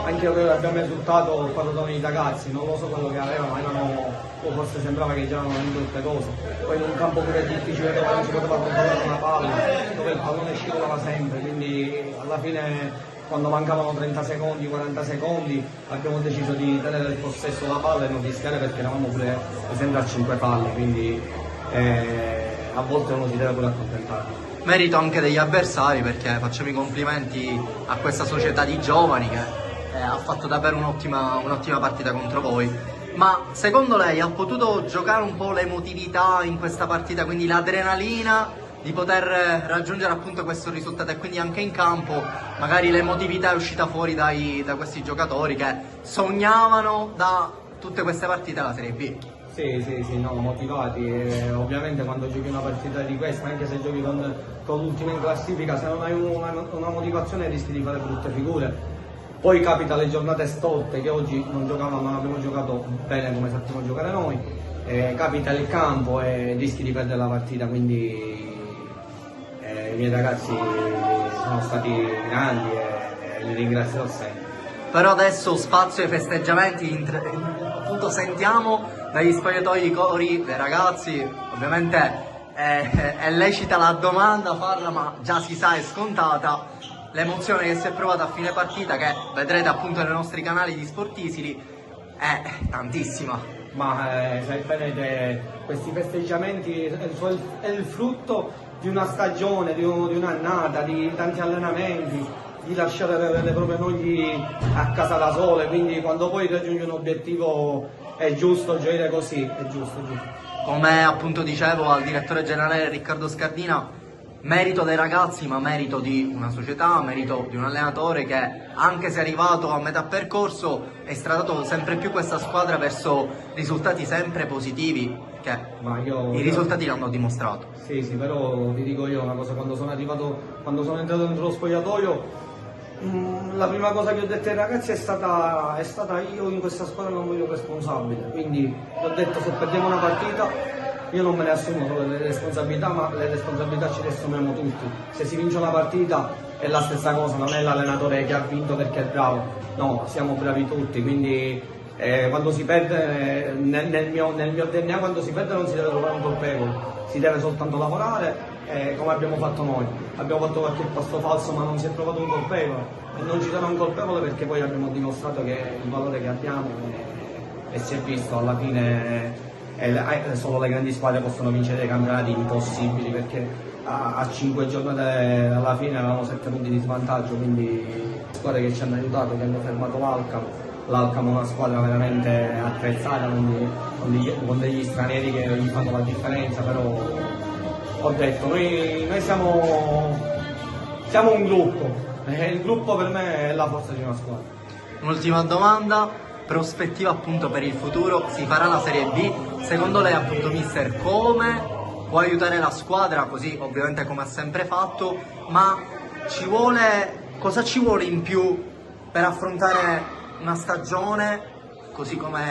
anche noi abbiamo esultato, ho parlato con i ragazzi, non lo so quello che avevano, o forse sembrava che già erano venute tutte cose. Poi in un campo pure difficile dove non si poteva controllare una palla, dove il pallone scivolava sempre, quindi alla fine quando mancavano 30 secondi, 40 secondi abbiamo deciso di tenere il possesso della palla e non rischiare, perché eravamo pure sempre a 5 palle, quindi a volte uno si deve pure accontentare. merito anche degli avversari, perché facciamo i complimenti a questa società di giovani che ha fatto davvero un'ottima partita contro voi. Ma secondo lei ha potuto giocare un po' l'emotività in questa partita, quindi l'adrenalina di poter raggiungere appunto questo risultato, e quindi anche in campo magari l'emotività è uscita fuori da questi giocatori che sognavano da tutte queste partite alla Serie B? Sì, no, motivati, ovviamente quando giochi una partita di questa, anche se giochi con l'ultima in classifica, se non hai una motivazione rischi di fare brutte figure. Poi capita le giornate storte, che oggi non giocavamo, ma abbiamo giocato bene come sappiamo giocare noi, capita il campo e rischi di perdere la partita, quindi i miei ragazzi sono stati grandi e li ringrazierò sempre. Però adesso spazio ai festeggiamenti, appunto sentiamo dagli spogliatoi i cori dei ragazzi. Ovviamente è lecita la domanda farla, ma già si sa, è scontata. L'emozione che si è provata a fine partita, che vedrete appunto nei nostri canali di Sportisili, è tantissima. Ma sai bene che questi festeggiamenti è il frutto di una stagione, di un'annata, di tanti allenamenti, di lasciare le proprie mogli a casa da sole, quindi quando poi raggiungi un obiettivo è giusto gioire così, è giusto. Come appunto dicevo al direttore generale Riccardo Scardina, merito dei ragazzi, ma merito di una società, merito di un allenatore che, anche se è arrivato a metà percorso, è stradato sempre più questa squadra verso risultati sempre positivi, che i risultati l'hanno dimostrato. Sì, però ti dico io una cosa, quando sono entrato dentro lo spogliatoio, la prima cosa che ho detto ai ragazzi è stata io in questa squadra non voglio responsabile, quindi ho detto se perdiamo una partita io non me ne assumo solo le responsabilità, ma le responsabilità ci le assumiamo tutti. Se si vince una partita è la stessa cosa, non è l'allenatore che ha vinto perché è bravo, no, siamo bravi tutti, quindi quando si perde, nel mio DNA, quando si perde non si deve trovare un colpevole, si deve soltanto lavorare, come abbiamo fatto noi. Abbiamo fatto qualche passo falso ma non si è trovato un colpevole, e non ci sarà un colpevole perché poi abbiamo dimostrato che il valore che abbiamo e si è visto alla fine. Solo le grandi squadre possono vincere dei campionati impossibili, perché a 5 giornate alla fine avevamo 7 punti di svantaggio, quindi squadre che ci hanno aiutato, che hanno fermato l'Alcamo è una squadra veramente attrezzata, con degli stranieri che gli fanno la differenza, però ho detto noi siamo un gruppo, e il gruppo per me è la forza di una squadra. Un'ultima domanda, prospettiva appunto per il futuro, si farà la Serie B, secondo lei appunto mister come può aiutare la squadra, così ovviamente come ha sempre fatto, ma cosa ci vuole in più per affrontare una stagione così come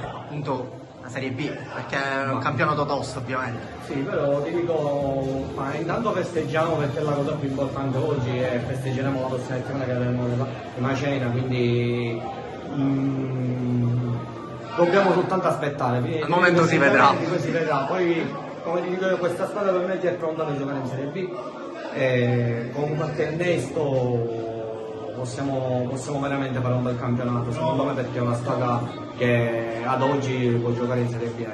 appunto la Serie B, perché è un campionato tosto ovviamente? Sì, però ti dico, ma intanto festeggiamo, perché è la cosa più importante oggi, e festeggeremo la prossima settimana che avremo una cena, quindi dobbiamo soltanto aspettare. Al momento si vedrà. Poi, come ti dico io, questa squadra per me è pronta per giocare in Serie B, con qualche innesto possiamo veramente fare un bel campionato, secondo me, perché è una squadra che ad oggi può giocare in Serie B.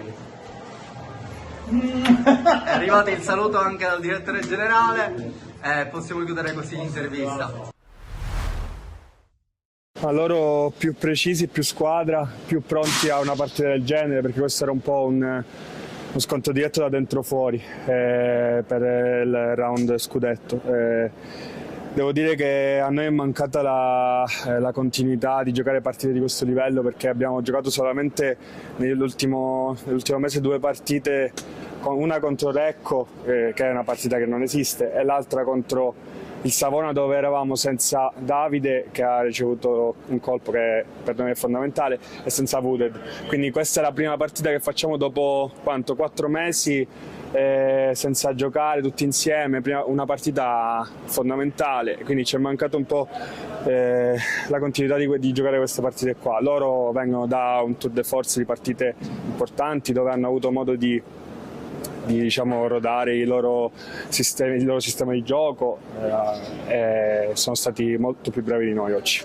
È arrivato il saluto anche dal direttore generale e possiamo chiudere così l'intervista. Ma loro più precisi, più squadra, più pronti a una partita del genere, perché questo era un po' uno scontro diretto da dentro fuori per il round scudetto. Devo dire che a noi è mancata la continuità di giocare partite di questo livello, perché abbiamo giocato solamente nell'ultimo mese 2 partite, una contro Recco, che è una partita che non esiste, e l'altra contro il Savona, dove eravamo senza Davide, che ha ricevuto un colpo che per noi è fondamentale, e senza Wooded. Quindi questa è la prima partita che facciamo dopo 4 mesi senza giocare tutti insieme, una partita fondamentale, quindi ci è mancato un po' la continuità di giocare queste partite qua. Loro vengono da un tour de force di partite importanti, dove hanno avuto modo di diciamo, rodare il loro sistema di gioco, e sono stati molto più bravi di noi oggi.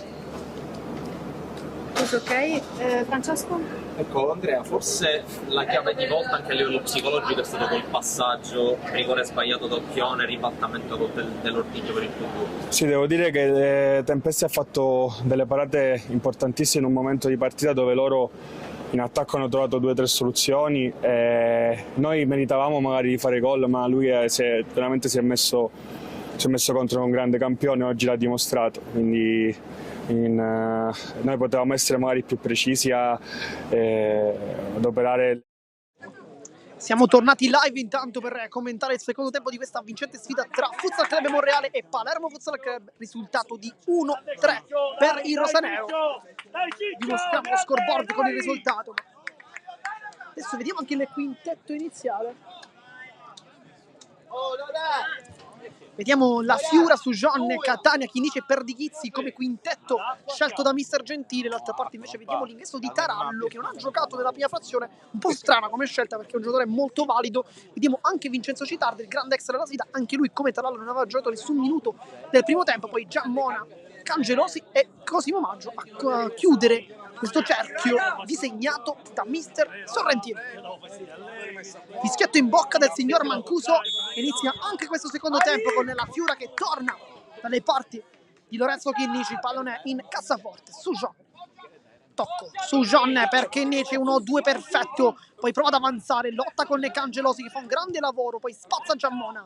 Ok, Francesco? Ecco Andrea, forse la chiave di volta anche a livello psicologico è stato quel passaggio, rigore sbagliato d'occhione, ribaltamento dell'Ortiglio per il tuo. Sì, devo dire che Tempesti ha fatto delle parate importantissime in un momento di partita dove loro in attacco hanno trovato 2 o 3 soluzioni, e noi meritavamo magari di fare gol, ma lui veramente si è messo contro un grande campione, oggi l'ha dimostrato, quindi noi potevamo essere magari più precisi ad operare. Siamo tornati live intanto per commentare il secondo tempo di questa vincente sfida tra Futsal Club Monreale e Palermo Futsal Club, risultato di 1-3 per il rosanero. Dimostriamo lo scoreboard con il risultato. Adesso vediamo anche il quintetto iniziale. Vediamo la Fiura su John, Catania, Chinici e Perdichizzi come quintetto scelto da mister Gentile. L'altra parte invece vediamo l'ingresso di Tarallo, che non ha giocato nella prima frazione, un po' strana come scelta perché è un giocatore molto valido. Vediamo anche Vincenzo Citardi, il grande extra della sfida, anche lui come Tarallo non aveva giocato nessun minuto del primo tempo. Poi Giammona, Cangelosi e Cosimo Maggio a chiudere questo cerchio disegnato da mister Sorrentino. Fischietto in bocca del signor Mancuso. Inizia anche questo secondo tempo con la Fiura che torna dalle parti di Lorenzo Chinnici. Il pallone in cassaforte su John. Tocco su John per Chinnici, 1-2 perfetto. Poi prova ad avanzare, lotta con Cangelosi che fa un grande lavoro. Poi spazza Giammona,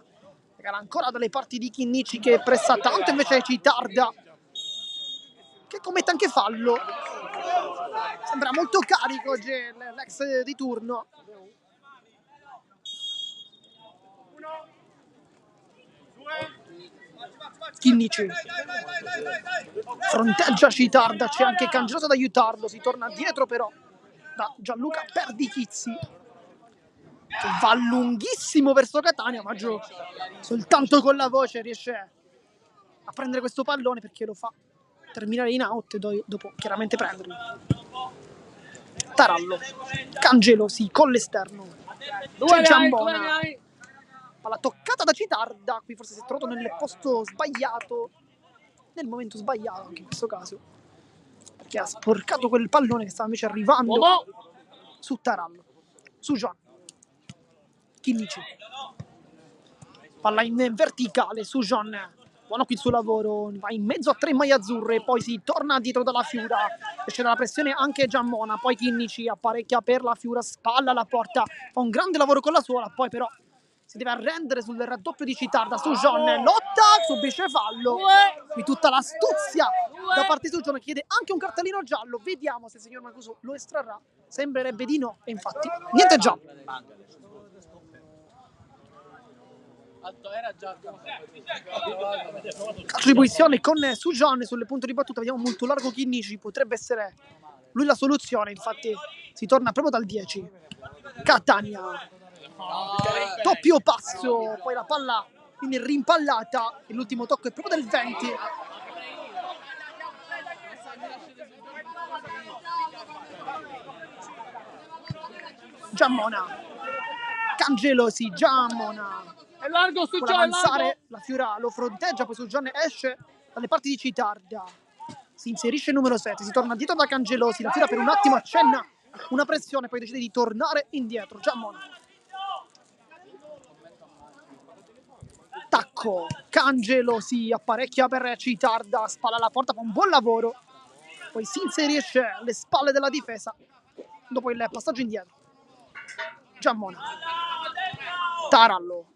regala ancora dalle parti di Chinnici che pressa tanto, invece Citarda che commette anche fallo. Sembra molto carico oggi l'ex di turno. Chinnici fronteggia Citarda, c'è anche Cangeloso ad aiutarlo, si torna dietro però da Gianluca Perdichizzi che va lunghissimo verso Catania. Maggio soltanto con la voce riesce a prendere questo pallone perché lo fa terminare in out e dopo chiaramente prenderlo. Tarallo, Cangelosi con l'esterno, c'è Giambona, palla toccata da Citarda, qui forse si è trovato nel posto sbagliato, nel momento sbagliato anche in questo caso, perché ha sporcato quel pallone che stava invece arrivando su Tarallo, su John. Chinnici, palla in verticale su John. Buono qui il suo lavoro, va in mezzo a 3 maglie azzurre, poi si torna dietro dalla Fiura, esce dalla pressione anche Giammona, poi Chinnici apparecchia per la Fiura, spalla alla porta, fa un grande lavoro con la suola, poi però si deve arrendere sul raddoppio di Citarda su John, lotta, subisce fallo, qui tutta l'astuzia da parte su John, chiede anche un cartellino giallo, vediamo se il signor Mancuso lo estrarrà, sembrerebbe di no, e infatti niente giallo. Calcio di punizione con Sujan sulle punte di battuta, vediamo molto largo Chinnici, potrebbe essere lui la soluzione, infatti si torna proprio dal 10. Catania, doppio passo, poi la palla quindi rimpallata e l'ultimo tocco è proprio del 20. Giammona, Cangelosi, Giammona. È largo su Vuole avanzare, la Fiura lo fronteggia, poi su John esce dalle parti di Citarda. Si inserisce il numero 7, si torna dietro da Cangelosi, la Fiora per un attimo accenna una pressione, poi decide di tornare indietro. Giammona. Tacco, Cangelosi apparecchia per Citarda, spalla alla porta, fa un buon lavoro. Poi si inserisce alle spalle della difesa dopo il passaggio indietro. Giammona. Tarallo.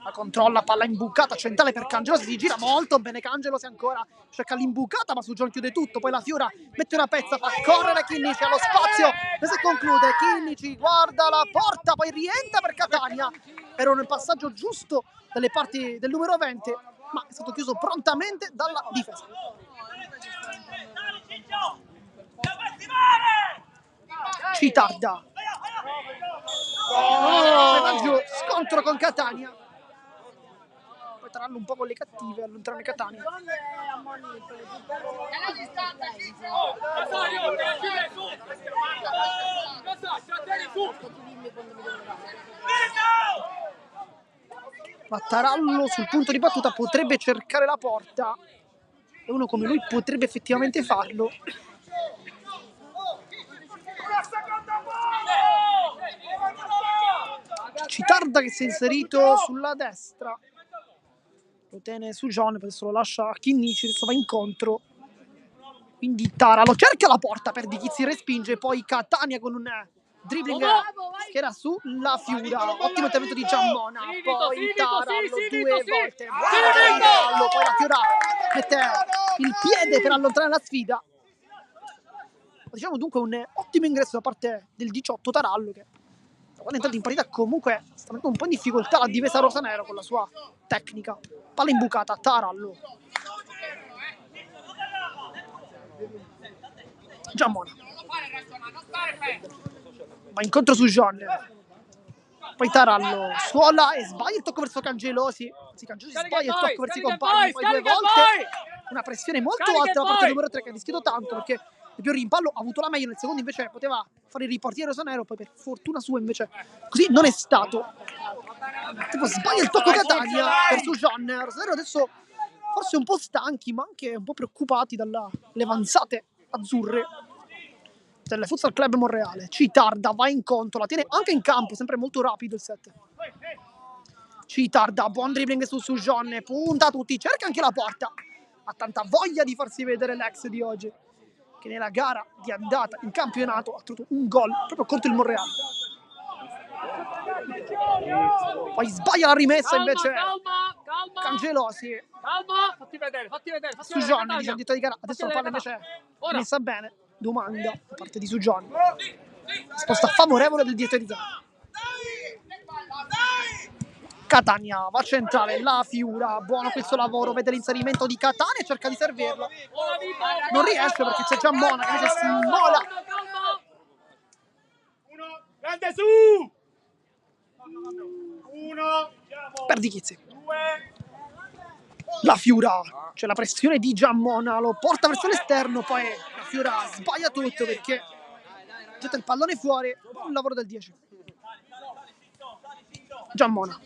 La controlla, palla imbucata, centrale per Cangelosi, si gira molto bene Cangelosi ancora, cerca l'imbucata ma su John chiude tutto, poi la Fiora mette una pezza, fa correre Chinnici allo spazio e se conclude Chinnici guarda la porta, poi rientra per Catania, era un passaggio giusto dalle parti del numero 20 ma è stato chiuso prontamente dalla difesa. Citarda. Scontro con Catania. Tarallo un po' con le cattive, allontanare Catania. Ma Tarallo sul punto di battuta potrebbe cercare la porta e uno come lui potrebbe effettivamente farlo. Citarda che si è inserito sulla destra, lo tiene su John, adesso lo lascia a Chinnici, adesso va incontro, quindi Tarallo cerca la porta per Di Chizzi, respinge, poi Catania con un dribbling schiera su la Fiora, ottimo intervento di Giammona, poi Tarallo due volte, Tarallo, poi la Fiora mette il piede per allontanare la sfida. Diciamo dunque un ottimo ingresso da parte del 18 Tarallo, che quando è entrato in partita comunque sta mettendo un po' in difficoltà la difesa rosanero con la sua tecnica. Palla imbucata, Tarallo. Giammona. Va incontro su John. Poi Tarallo suola e sbaglia il tocco verso Cangelosi. Sì, Cangelosi sbaglia il tocco verso i compagni, poi due volte. Una pressione molto alta da parte del numero 3 che ha rischiato tanto perché il più rimpallo ha avuto la meglio, nel secondo invece poteva fare il riportiere rosanero, poi per fortuna sua invece così non è stato. Tipo sbaglia il tocco Catania verso John. Rosanero adesso forse un po' stanchi ma anche un po' preoccupati dalle avanzate azzurre del Futsal Club Monreale. Citarda va incontro, la tiene anche in campo, sempre molto rapido il 7. Citarda, buon dribbling su John, punta tutti, cerca anche la porta. Ha tanta voglia di farsi vedere l'ex di oggi, che nella gara di andata in campionato ha trovato un gol proprio contro il Monreale. Poi sbaglia la rimessa invece Cangelosi. Calma, fatti vedere. Sujon dice al dietro di gara, adesso la palla invece è messa bene. Domanda da parte di Sujon. Risposta favorevole del dietro di gara. Catania va centrale, la Fiora, buono questo lavoro, vede l'inserimento di Catania e cerca di servirlo. Non riesce perché c'è Giammona che invece si immola. Grande su! Per Di Chizzi. La Fiora, c'è la pressione di Giammona, lo porta verso l'esterno, poi la Fiora sbaglia tutto perché getta il pallone fuori, un lavoro del 10. Giammona,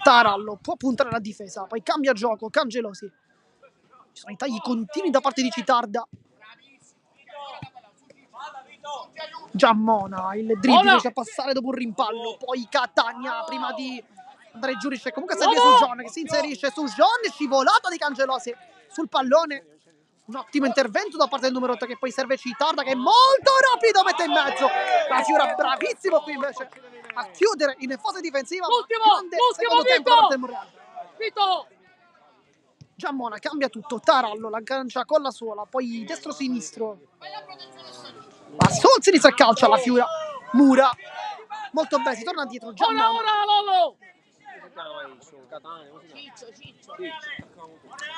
Tarallo può puntare alla difesa, poi cambia gioco, Cangelosi. Ci sono i tagli continui da parte di Citarda. Giammona, il dribbling riesce a passare dopo un rimpallo, poi Catania prima di andare giù riesce comunque a servire su John che si inserisce su John, scivolata di Cangelosi sul pallone. Un ottimo intervento da parte del numero 8 che poi serve Citarda che è molto rapido, mette in mezzo. La Fiora bravissimo qui invece a chiudere in fase difensiva. Grande secondo tempo da parte del Monreale. Giammona cambia tutto, Tarallo l'aggancia con la suola, poi destro-sinistro. Ma sul sinistro e calcia la Fiora. Mura. Molto bene, si torna dietro. Giammona.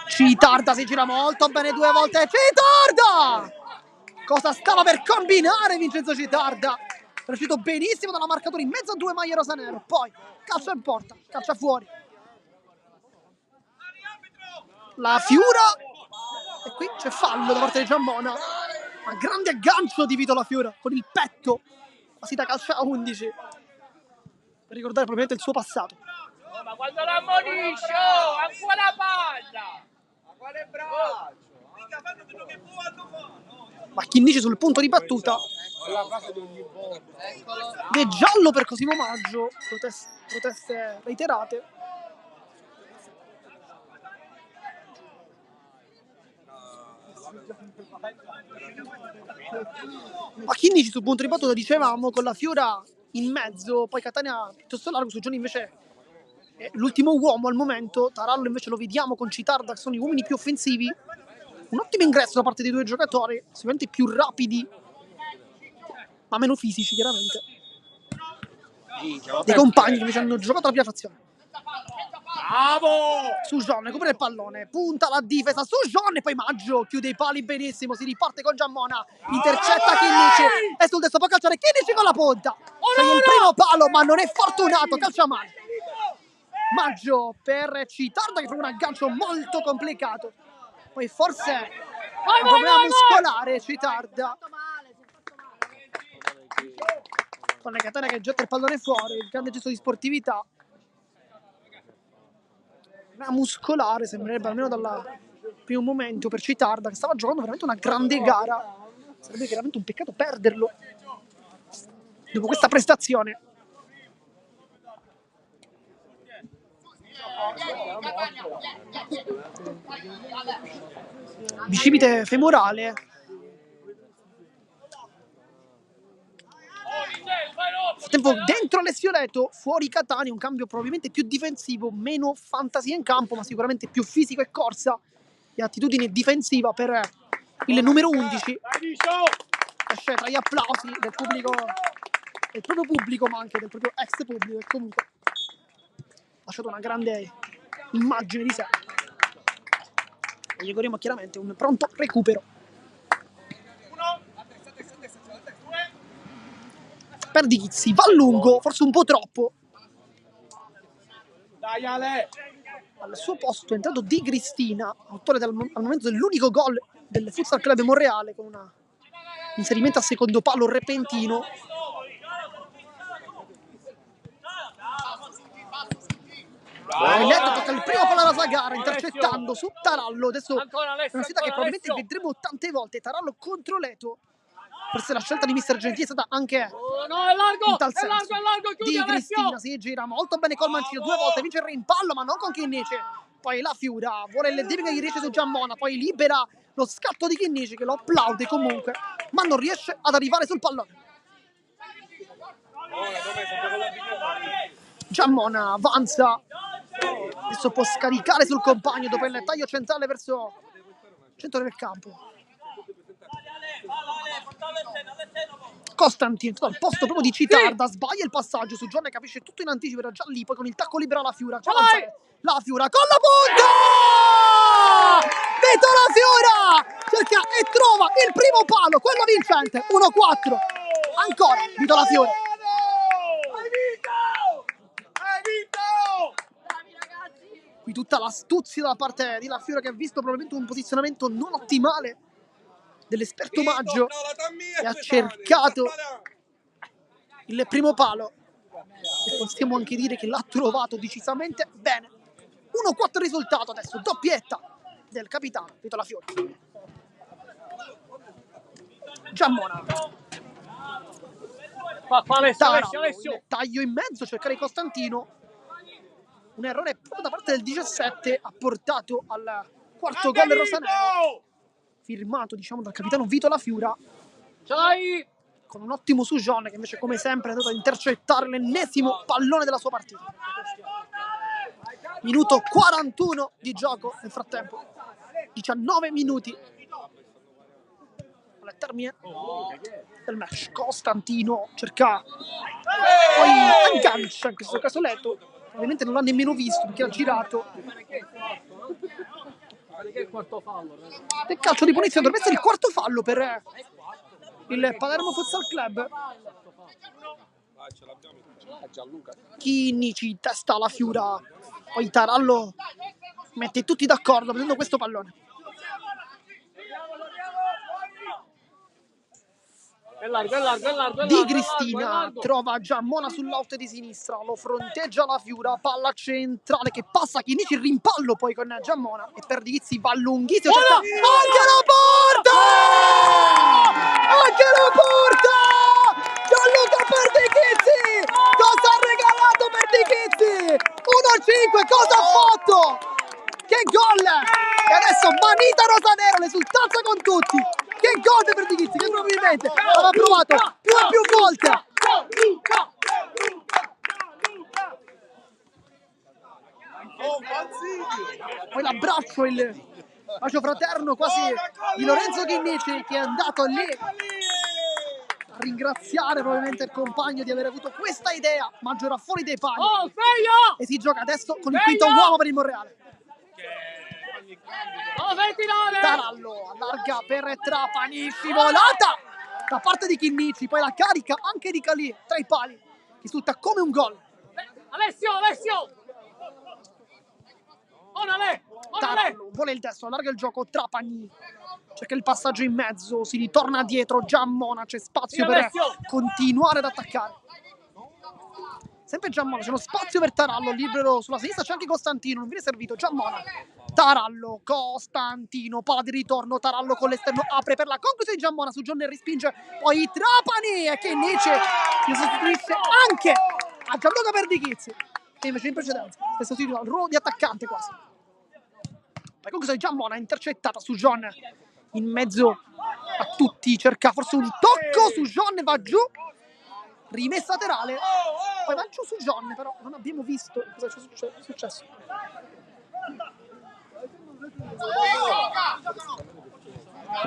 Citarda si gira molto bene due volte. Citarda! Cosa stava per combinare Vincenzo Citarda? È uscito benissimo dalla marcatura in mezzo a due maglie rosanero. Poi calcia in porta, calcia fuori. La Fiora. E qui c'è fallo da parte di Giammona. Ma grande aggancio di Vito La Fiora con il petto. Quasi da calcio a 11. Per ricordare probabilmente il suo passato. Ma quando la ammonisce, ancora palla! Ma quale braccio? Ma Chinnici sul punto di battuta. Ed è giallo per Cosimo Maggio. Proteste reiterate. Ma Chinnici sul punto di battuta, dicevamo, con la Fiora in mezzo, poi Catania piuttosto largo, su Gioni invece è l'ultimo uomo al momento. Tarallo invece lo vediamo con Citarda, che sono gli uomini più offensivi. Un ottimo ingresso da parte dei due giocatori, sicuramente più rapidi, ma meno fisici chiaramente. Dei compagni che invece hanno giocato la prima frazione. Bravo! Sujon recupera il pallone, punta la difesa, Sujon, e poi Maggio chiude i pali benissimo, si riparte con Giammona, intercetta Chinnici e sul destro può calciare Chinnici con la punta. Segna il primo palo, ma non è fortunato, calcia male. Maggio per Citarda che fa un aggancio molto complicato. Poi forse un problema muscolare Citarda. Con la Catania che getta il pallone fuori, il grande gesto di sportività. Una muscolare sembrerebbe, almeno dal primo momento, per Citarda, che stava giocando veramente una grande gara. Sarebbe veramente un peccato perderlo dopo questa prestazione. Bicipite femorale. Tempo dentro Alessio Leto, fuori Catania, un cambio probabilmente più difensivo, meno fantasia in campo, ma sicuramente più fisico e corsa e attitudine difensiva per il numero 11. Esce tra gli applausi del pubblico, del proprio pubblico, ma anche del proprio ex pubblico, e comunque ha lasciato una grande immagine di sé. E gli auguriamo chiaramente un pronto recupero. Per Ghizzi, va a lungo, forse un po' troppo. Dai Ale! Al suo posto è entrato Di Cristina, autore al momento dell'unico gol del Futsal Club Monreale, con un inserimento a secondo palo repentino. Letto tocca il primo palo alla Zagara, intercettando su Tarallo. Adesso è una sfida che probabilmente vedremo tante volte. Tarallo contro Leto. Forse la scelta di Mister Gentili è stata anche in tal senso. Di Cristina si gira molto bene col mancino, 2 volte vince il rimpallo, ma non con Chinnici. Poi la Fiura vuole il debito che gli riesce su Giammona, poi libera lo scatto di Chinnici che lo applaude comunque, ma non riesce ad arrivare sul pallone. Giammona avanza, adesso può scaricare sul compagno dopo il taglio centrale verso il centro del campo. Costantino al posto proprio di Citarda, sbaglia il passaggio su Giorne, capisce tutto in anticipo, era già lì, poi con il tacco libera la Fiura, la Fiura con la punta! Vito la Fiura cerca e trova il primo palo, quello vincente, 1-4 ancora Vito la Fiura. Qui tutta l'astuzia da parte di la Fiura, che ha visto probabilmente un posizionamento non ottimale dell'esperto Maggio e ha cercato il primo palo, e possiamo anche dire che l'ha trovato decisamente bene. 1-4 risultato adesso, doppietta del capitano Vito la Fiora. Giammona, Alessio. Taglio in mezzo, cercare Costantino. Un errore proprio da parte del 17 ha portato al quarto gol rosanero, firmato diciamo dal capitano Vito la Fiura, con un ottimo Sujon che invece come sempre è andato ad intercettare l'ennesimo pallone della sua partita. Minuto 41 di gioco, nel frattempo 19 minuti al termine del match. Costantino cerca, poi aggancia in questo caso Leto, ovviamente non l'ha nemmeno visto perché ha girato. Del calcio di punizione, dovrebbe essere il quarto fallo per il Palermo Futsal Club. Chinnici testa alla Fiura, poi Tarallo mette tutti d'accordo prendendo questo pallone. Di Cristina trova Giammona sull'out di sinistra, lo fronteggia la Fiura, palla centrale che passa Chinnici, rimpallo poi con Giammona e Perdichizzi va lunghissimo, cerca anche la porta! Anche la porta! Gianluca Perdichizzi! Cosa ha regalato Perdichizzi? 1-5, cosa ha fatto? Che gol! E adesso Manita Rosanero, l'esultanza con tutti. Che gol per Perdichizzi, che probabilmente aveva provato più e più volte. Poi l'abbraccio, il bacio fraterno quasi di Lorenzo Chinnici, che è andato lì a ringraziare probabilmente il compagno di aver avuto questa idea. Maggiora fuori dei pali e si gioca adesso con il quinto uomo per il Monreale. Tarallo allarga per Trapani, scivolata da parte di Chinnici, poi la carica anche di Calì tra i pali, che risulta come un gol. Alessio! Tarallo vuole il destro, allarga il gioco, Trapani cerca il passaggio in mezzo, si ritorna dietro, Giammona, c'è spazio per continuare ad attaccare. Sempre Giammona, c'è lo spazio per Tarallo, libero sulla sinistra, c'è anche Costantino, non viene servito, Giammona, Tarallo, Costantino, palla di ritorno, Tarallo con l'esterno, apre per la conclusione di Giammona, su Johnny respinge, poi Trapani e Chinnici si sostituisce anche a Gianluca Perdichizzi, che invece in precedenza è sostituito al ruolo di attaccante quasi. Poi conclusione di Giammona, intercettata su John, in mezzo a tutti, cerca forse un tocco su John, va giù, rimessa laterale, poi va giù su John, però non abbiamo visto cosa è successo.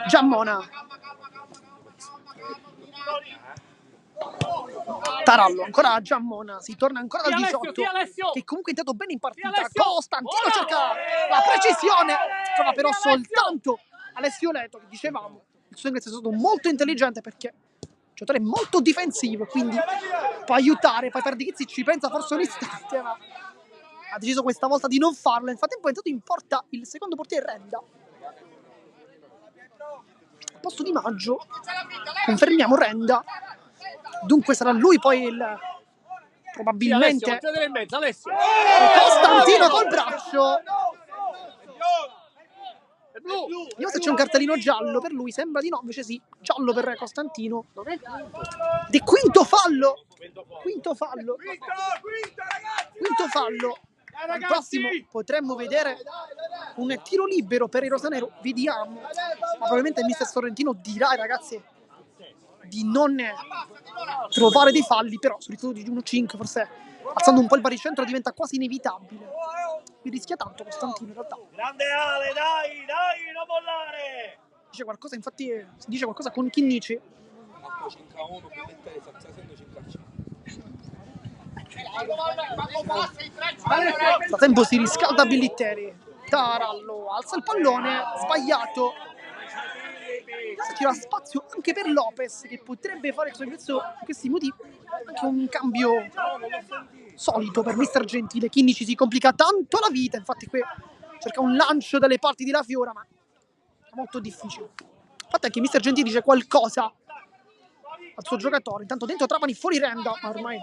Giammona, Tarallo, ancora Giammona, si torna ancora dal 18, che comunque è andato bene in partita. Costantino cerca la precisione, trova però soltanto Alessio Leto, che dicevamo il suo ingresso è stato molto intelligente perché giocatore molto difensivo, quindi può aiutare. Poi Perdichizzi ci pensa forse un istante, ma ha deciso questa volta di non farlo. Nel frattempo è entrato in porta il secondo portiere Renda. Al posto di Maggio confermiamo Renda, dunque sarà lui poi il probabilmente Costantino col braccio. Vediamo se c'è un cartellino giallo per lui, sembra di no, invece sì, giallo per Costantino. Di quinto fallo. Al prossimo potremmo vedere un tiro libero per il rosanero, vediamo. Ma probabilmente il mister Sorrentino dirà ai ragazzi di non trovare dei falli, però sul risultato di 1-5 forse alzando un po' il baricentro diventa quasi inevitabile. Mi rischia tanto Costantino in realtà. Grande Ale, dai, non mollare! Dice qualcosa, infatti si dice qualcosa con Chinnici. Da tempo si riscalda Billitteri. Tarallo alza il pallone, sbagliato. C'era spazio anche per Lopez, che potrebbe fare il suo ingresso in questi minuti, anche un cambio solito per mister Gentile. Chinnici si complica tanto la vita, infatti qui cerca un lancio dalle parti di La Fiora, ma è molto difficile. Il fatto è che mister Gentile dice qualcosa al suo giocatore, intanto dentro Trapani, fuori Renda, ma ormai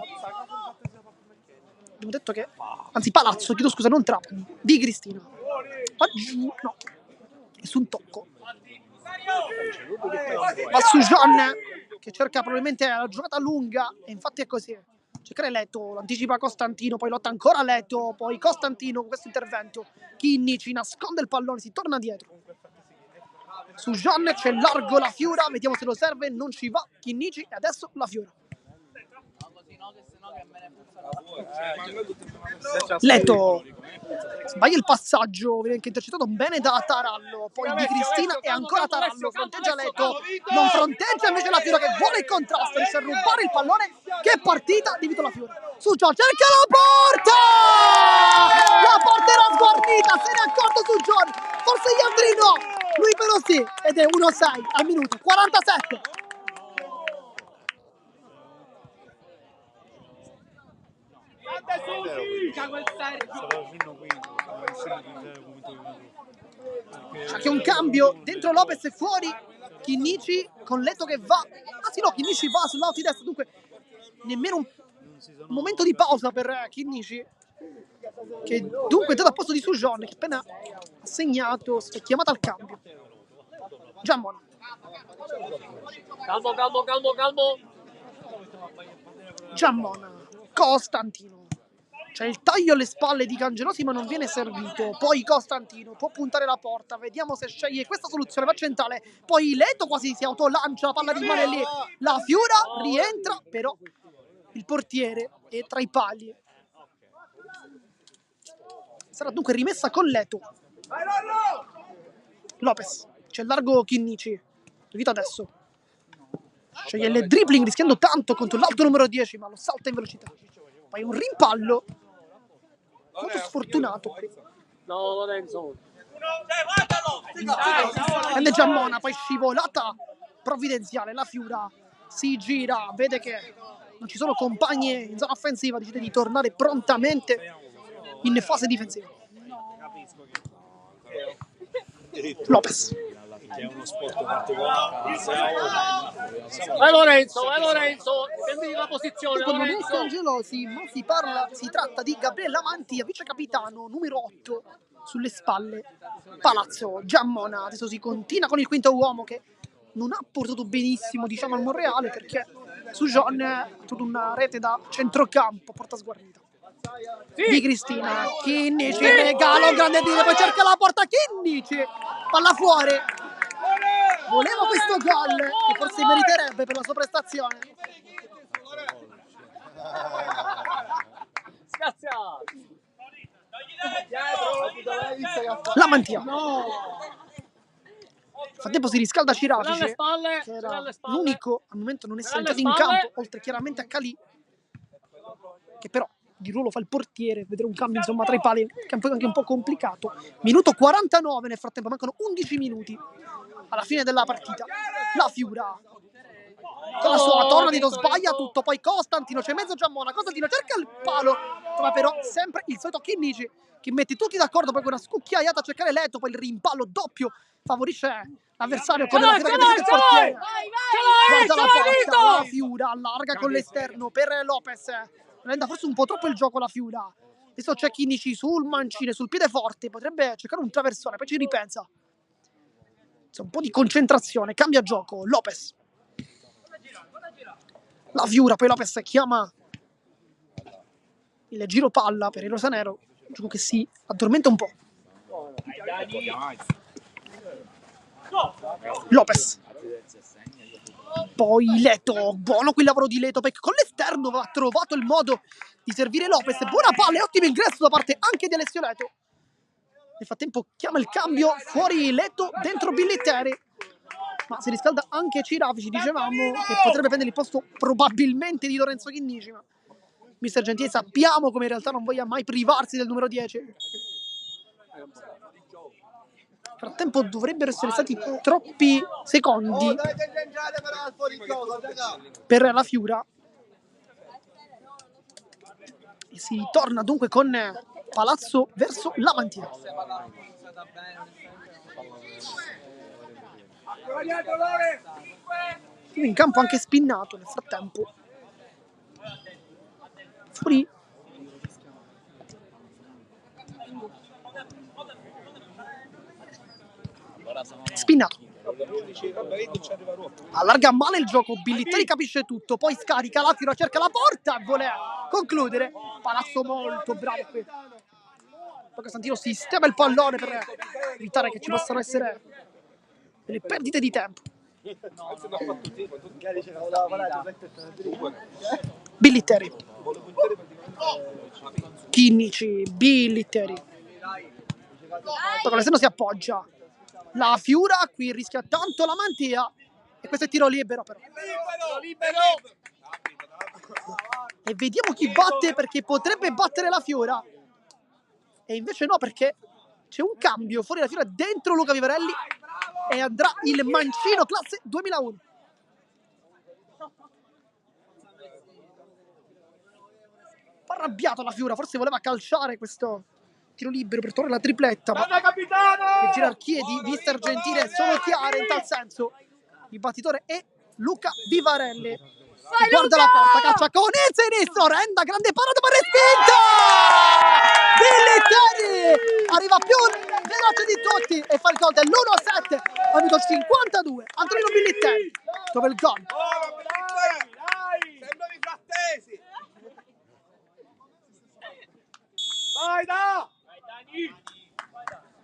abbiamo detto che, anzi Palazzo, chiedo scusa, non Trapani, Di Cristina. Va giù, no, nessun tocco. Va su John, che cerca probabilmente la giocata lunga, e infatti è così. Cercare Leto, l'anticipa Costantino, poi lotta ancora Leto, poi Costantino con questo intervento. Chinnici nasconde il pallone, si torna dietro. Su John c'è largo La Fiora, vediamo se lo serve, non ci va Chinnici e adesso La Fiora. Leto sbaglia il passaggio, viene anche intercettato bene da Tarallo, poi Di Cristina e ancora Tarallo, fronteggia Leto, non fronteggia invece La Fiora che vuole il contrasto, riesce a rubare il pallone. Che partita di Vito La Fiora. Su John, cerca la porta! La porta era sguarnita, se ne è accorto su John, forse gli altri no, lui però sì, ed è 1-6 al minuto 47. C'è anche un cambio, dentro Lopez e fuori Chinnici con Leto che va a quasi no, Chinnici va sull'out di destra, dunque nemmeno un momento di pausa per Chinnici, che dunque è entrato a posto di Sujon, che appena ha segnato, è chiamata al cambio. Giammona. Calmo. Giammona. Costantino. C'è il taglio alle spalle di Cangelosi, ma non viene servito. Poi Costantino può puntare la porta. Vediamo se sceglie questa soluzione. Va centrale. Poi Leto quasi si autolancia. La palla rimane lì. La Fiura rientra, però il portiere è tra i pali. Sarà dunque rimessa con Leto. Lopez. C'è il largo Chinnici. Vita adesso. Sceglie il dribbling rischiando tanto contro l'alto numero 10, ma lo salta in velocità. Poi un rimpallo molto sfortunato qui. No, Lorenzo. Prende Giammona, poi scivolata provvidenziale. La Fiura si gira, vede che non ci sono compagni in zona offensiva, decide di tornare prontamente in fase difensiva. Lopez. È uno sport particolare. Vai Lorenzo, prendi la posizione, Con Lorenzo. Angelosi, ma si tratta di Gabriele Lamantia, vice capitano numero 8 sulle spalle. Palazzo, Giammona, adesso si continua con il quinto uomo che non ha portato benissimo, diciamo, al Monreale, perché Sujon ha avuto una rete da centrocampo, porta sguarnita. Di Cristina, Chinnici, regalo grande dire, poi cerca la porta Chinnici, palla fuori. Voleva questo gol che forse meriterebbe per la sua prestazione. Scazziato. La Mantia. Nel frattempo si riscalda Cirafice, Sulle spalle, che era sulle spalle. l'unico al momento a non essere Sulle entrato in spalle. campo, oltre chiaramente a Calì, che però di ruolo fa il portiere. Vedere un cambio insomma tra i pali che è anche un po' complicato. Minuto 49, nel frattempo mancano 11 minuti alla fine della partita. La Fiura con la sua torna di non sbaglia tutto, poi Costantino, c'è mezzo Giammona, Costantino cerca il palo, trova però sempre il solito Chinnici che mette tutti d'accordo, poi con una scucchiaiata a cercare Leto, poi il rimpallo doppio favorisce l'avversario con la Fiura che decide il portiere. Guarda la porta, la Fiura allarga con l'esterno per Lopez, rende forse un po' troppo il gioco la Fiura. Adesso c'è Chinnici sul mancine, sul piede forte, potrebbe cercare un traversone, poi ci ripensa. C'è un po' di concentrazione, cambia gioco, Lopez. La Fiura, poi Lopez chiama il giro palla per il rosanero, gioco che si addormenta un po'. Lopez. Poi Leto, buono qui il lavoro di Leto, perché con l'esterno ha trovato il modo di servire Lopez. Buona palla e ottimo ingresso da parte anche di Alessio Leto. Nel frattempo chiama il cambio, fuori Leto, dentro Billiteri. Ma si riscalda anche Cirafici, dicevamo, che potrebbe prendere il posto probabilmente di Lorenzo Chinnici, ma mister Gentile sappiamo come in realtà non voglia mai privarsi del numero 10. Nel frattempo dovrebbero essere stati troppi secondi per la Fiura. E si ritorna dunque con Palazzo verso la Mantia. In campo anche Spinnato nel frattempo. Fuori. Spinnato. Allarga male il gioco, Billiteri capisce tutto, poi scarica la Fiora, cerca la porta e vuole concludere. Palazzo molto bravo qui. Poi Costantino sistema il pallone per evitare che ci possano essere delle perdite di tempo. Billiteri. Chinnici, Billiteri. Poi con l'esterno si appoggia. La Fiura qui rischia tanto la Mantia. E questo è tiro libero però. E vediamo chi batte, perché potrebbe battere la Fiora. E invece no, perché c'è un cambio fuori la Fiora dentro Luca Vivarelli e andrà il mancino classe 2001. Arrabbiato la Fiora, forse voleva calciare questo tiro libero per tornare la tripletta, ma le gerarchie di mister Gentile sono chiare in tal senso. Il battitore è Luca Vivarelli. Guarda la porta, calcia con il sinistro, Renda, grande parata per respinta! Billitteri arriva più veloce di tutti e fa il gol dell'1-7 al minuto 52. Antonino Billitteri dove il gol. Sembrano i frattesi. Vai da!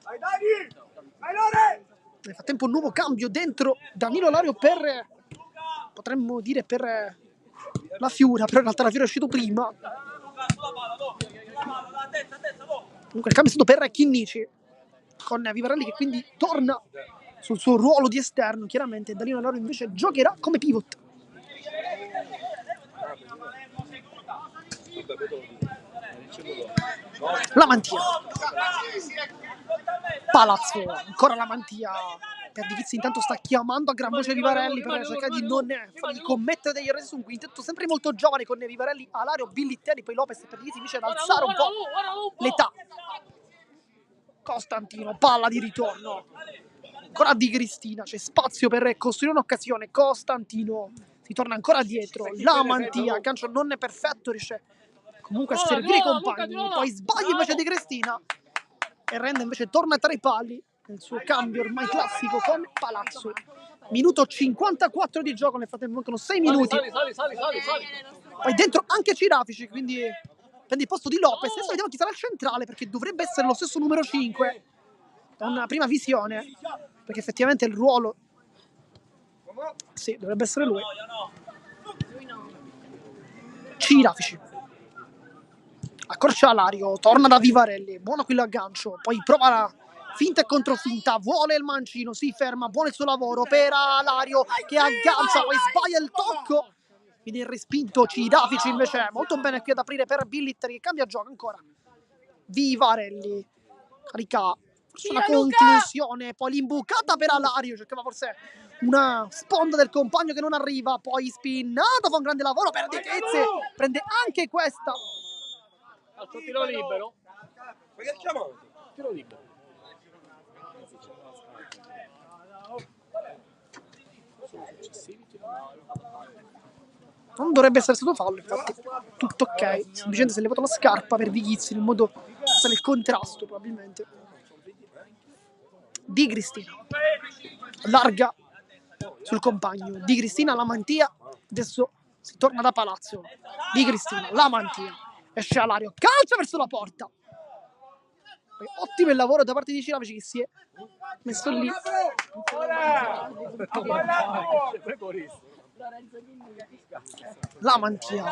Vai Dani! Vai Lore! Nel frattempo un nuovo cambio dentro Danilo Lario per, potremmo dire per la Fiura, però in realtà la Fiura è uscito prima. Comunque il cambio è stato per Chinnici, con Vivarelli che quindi torna sul suo ruolo di esterno, chiaramente Danilo Lario invece giocherà come pivot. La Mantia. Palazzo, ancora la Mantia. Per Di Chizzi intanto sta chiamando a gran voce Vivarelli per cercare di non fargli commettere degli errori su un quintetto sempre molto giovane con Vivarelli, Alario, Billitteri, poi Lopez per Di Chizzi invece ad alzare un po' l'età. Costantino, palla di ritorno. Ancora Di Cristina, c'è spazio per costruire un'occasione. Costantino si torna ancora dietro. La Mantia, gancio non è perfetto, riesce comunque a servire i compagni. Poi sbaglia invece Di Cristina e Renda invece torna tra i pali nel suo cambio ormai classico con Palazzo. Minuto 54 di gioco, nel frattempo mancano 6 minuti. Poi dentro anche Cirafici, quindi prende il posto di Lopez. Adesso vediamo chi sarà il centrale, perché dovrebbe essere lo stesso numero 5. È una prima visione, perché effettivamente il ruolo... Sì, dovrebbe essere lui. Cirafici. Accorcia Alario, torna da Vivarelli, buono qui l'aggancio, poi prova la finta e controfinta, vuole il mancino, si ferma, buono il suo lavoro per Alario che aggancia, poi sbaglia il tocco, quindi il respinto Cirafici invece molto bene qui ad aprire per Billitteri che cambia gioco ancora. Vivarelli, carica sulla conclusione, poi l'imbucata per Alario, cercava forse una sponda del compagno che non arriva, poi spinnato, fa un grande lavoro per Di Chizzi, prende anche questa. Tiro libero. Ma che chiamato? Tiro libero. Non dovrebbe essere stato fallo, infatti tutto ok. Semplicemente si è levato la scarpa per Di Chizzi in modo essere il contrasto probabilmente. Di Cristina larga sul compagno. Di Cristina la Mantia. Adesso si torna da Palazzo. Di Cristina la Mantia. Esce Alario, calcia verso la porta. Poi, ottimo il lavoro da parte di Cirafici che si è messo lì. La Mantia.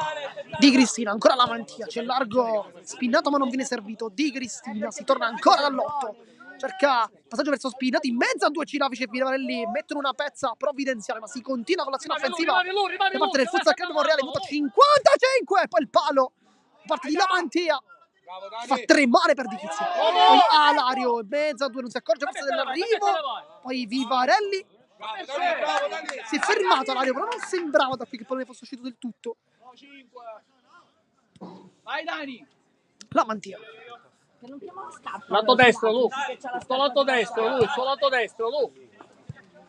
Di Cristina, ancora la Mantia. C'è largo spinnato ma non viene servito. Di Cristina, si torna ancora dall'otto. Cerca passaggio verso Spinato, in mezzo a due Cirafici e Vivarelli mettono una pezza provvidenziale, ma si continua con l'azione offensiva da parte del Futsal Club Monreale, minuto 55, poi il palo da parte di La Mantia fa tremare per Di Chizzi, poi Alario in mezzo a due, non si accorge forse dell'arrivo, poi Vivarelli si è fermato Alario, però non sembrava da qui che il pallone fosse uscito del tutto. Vai Dani! La Mantia. Lato destro, Lu. Sto lato destro, Lu. Sto lato destro, Lu.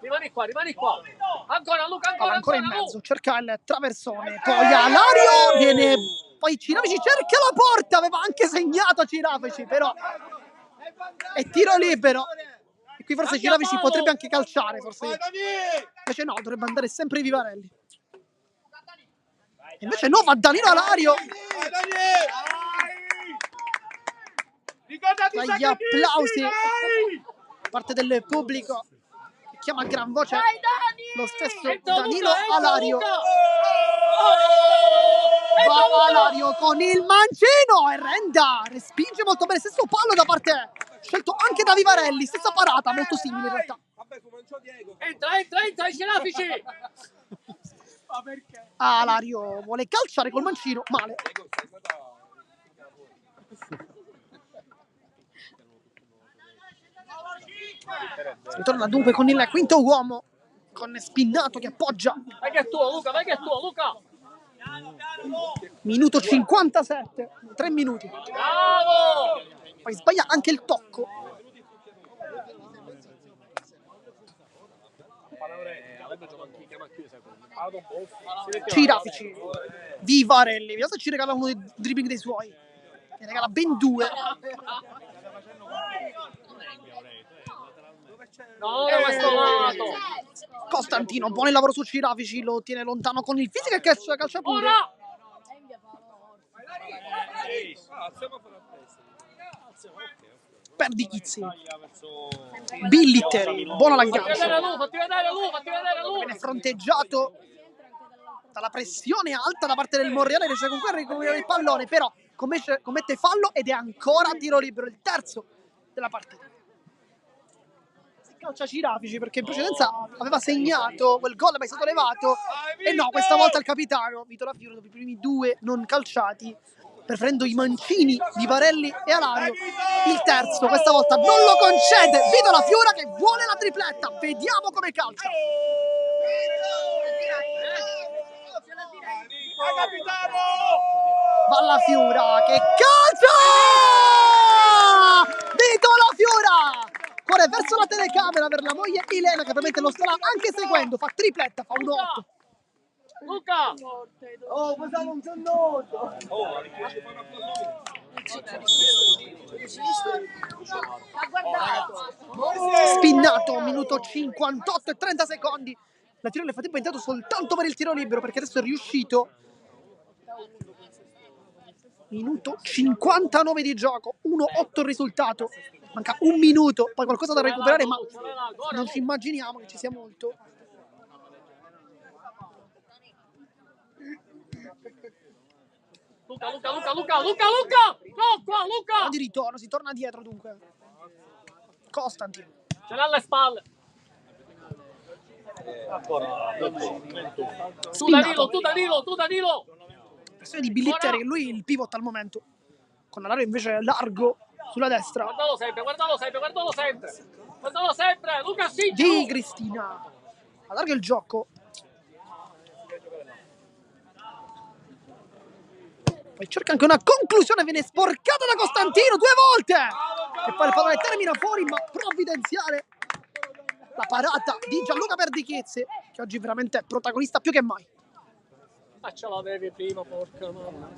Rimani qua, rimani qua. Ancora, Luca, ancora in mezzo, cerca il traversone. Poi Alario viene. Poi Cirafici cerca la porta. Aveva anche segnato Cirafici, però. È tiro libero. E qui forse Cirafici potrebbe anche calciare. Forse. Invece no, dovrebbe andare sempre Vivarelli. Invece no, va Danilo Alario. Dagli applausi da parte del pubblico che chiama a gran voce lo stesso Danilo Alario. Va Alario con il mancino e Renda respinge molto bene, stesso palo da parte scelto anche da Vivarelli, stessa parata molto simile in realtà. Entra, Cirafici! Alario vuole calciare col mancino, male. Si ritorna dunque con il quinto uomo, con Spinnato che appoggia. Vai che è tuo, Luca, vai che è tuo, Luca! Minuto 57, 3 minuti. Bravo! Poi sbaglia anche il tocco. Cirafici, Vivarelli, vediamo se ci regala uno dei dribbling dei suoi. Ne regala ben 2. No, da questo lato. Costantino, buon lavoro su Cirafici, lo tiene lontano con il fisico e calcia pure. Ora! Perdi Chizzi. Billitteri, buono l'aggancio. Fatti vedere lui. Viene fronteggiato dalla pressione alta da parte del Monreale, riesce comunque a recuperare il pallone, però commette fallo ed è ancora tiro libero, il terzo della partita. Si calcia Cirafici perché in precedenza aveva segnato quel gol, ma è stato levato, e no, questa volta il capitano Vito La Fiora dopo i primi 2 non calciati, preferendo i mancini di Varelli e Alario, il terzo questa volta non lo concede Vito La Fiora, che vuole la tripletta. Vediamo come calcia. Va La Fiora che calcia! Vito La Fiora corre verso la telecamera per la moglie Elena, che ovviamente lo starà anche seguendo, fa tripletta, fa un 8. Luca! Oh, questo non c'è noto! Spinnato, minuto 58 e 30 secondi. La tiro nel frattempo è entrato soltanto per il tiro libero, perché adesso è riuscito. Minuto 59 di gioco, 1-8 il risultato. Manca un minuto, poi qualcosa da recuperare, ma non ci immaginiamo che ci sia molto. Luca! Di ritorno, si torna dietro dunque. Costantino. Ce l'ha alle spalle. Spinnato. Tu Danilo! Pressione di Billitteri, lui il pivot al momento. Con Alario invece largo sulla destra. Guardalo sempre. Luca sì. Di Cristina. Allarga il gioco. Poi cerca anche una conclusione, viene sporcata da Costantino 2 volte. E poi il pallone termina fuori, ma provvidenziale la parata di Gianluca Perdichezze, che oggi veramente è protagonista più che mai. Ma ce l'avevi prima, porca mamma.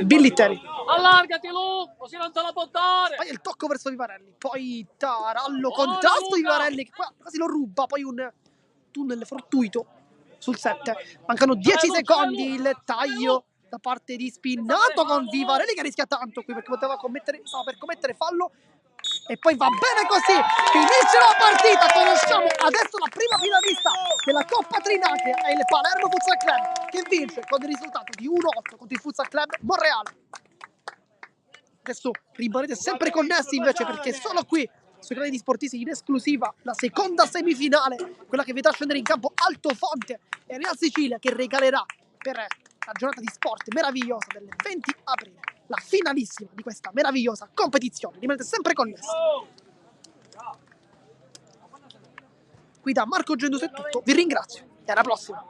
Billitteri. Allargati Lu, così non te la può dare. Poi il tocco verso Vivarelli. Poi Tarallo, contrasto di Vivarelli, che qua quasi lo ruba. Poi un tunnel fortuito sul 7. Mancano 10 secondi, il taglio da parte di Spinnato con Vivarelli, che rischia tanto qui perché stava per commettere fallo. E poi va bene così, finisce la partita. Conosciamo adesso la prima finalista della Coppa Trinacria, è il Palermo Futsal Club, che vince con il risultato di 1-8 contro il Futsal Club Monreale. Adesso rimanete sempre connessi invece, perché solo qui sui canali di Sportisti in esclusiva la seconda semifinale, quella che vedrà scendere in campo Altofonte e Real Sicilia, che regalerà per la giornata di sport meravigliosa del 20 aprile la finalissima di questa meravigliosa competizione. Rimanete sempre connessi. Qui da Marco Genduso è tutto, vi ringrazio e alla prossima.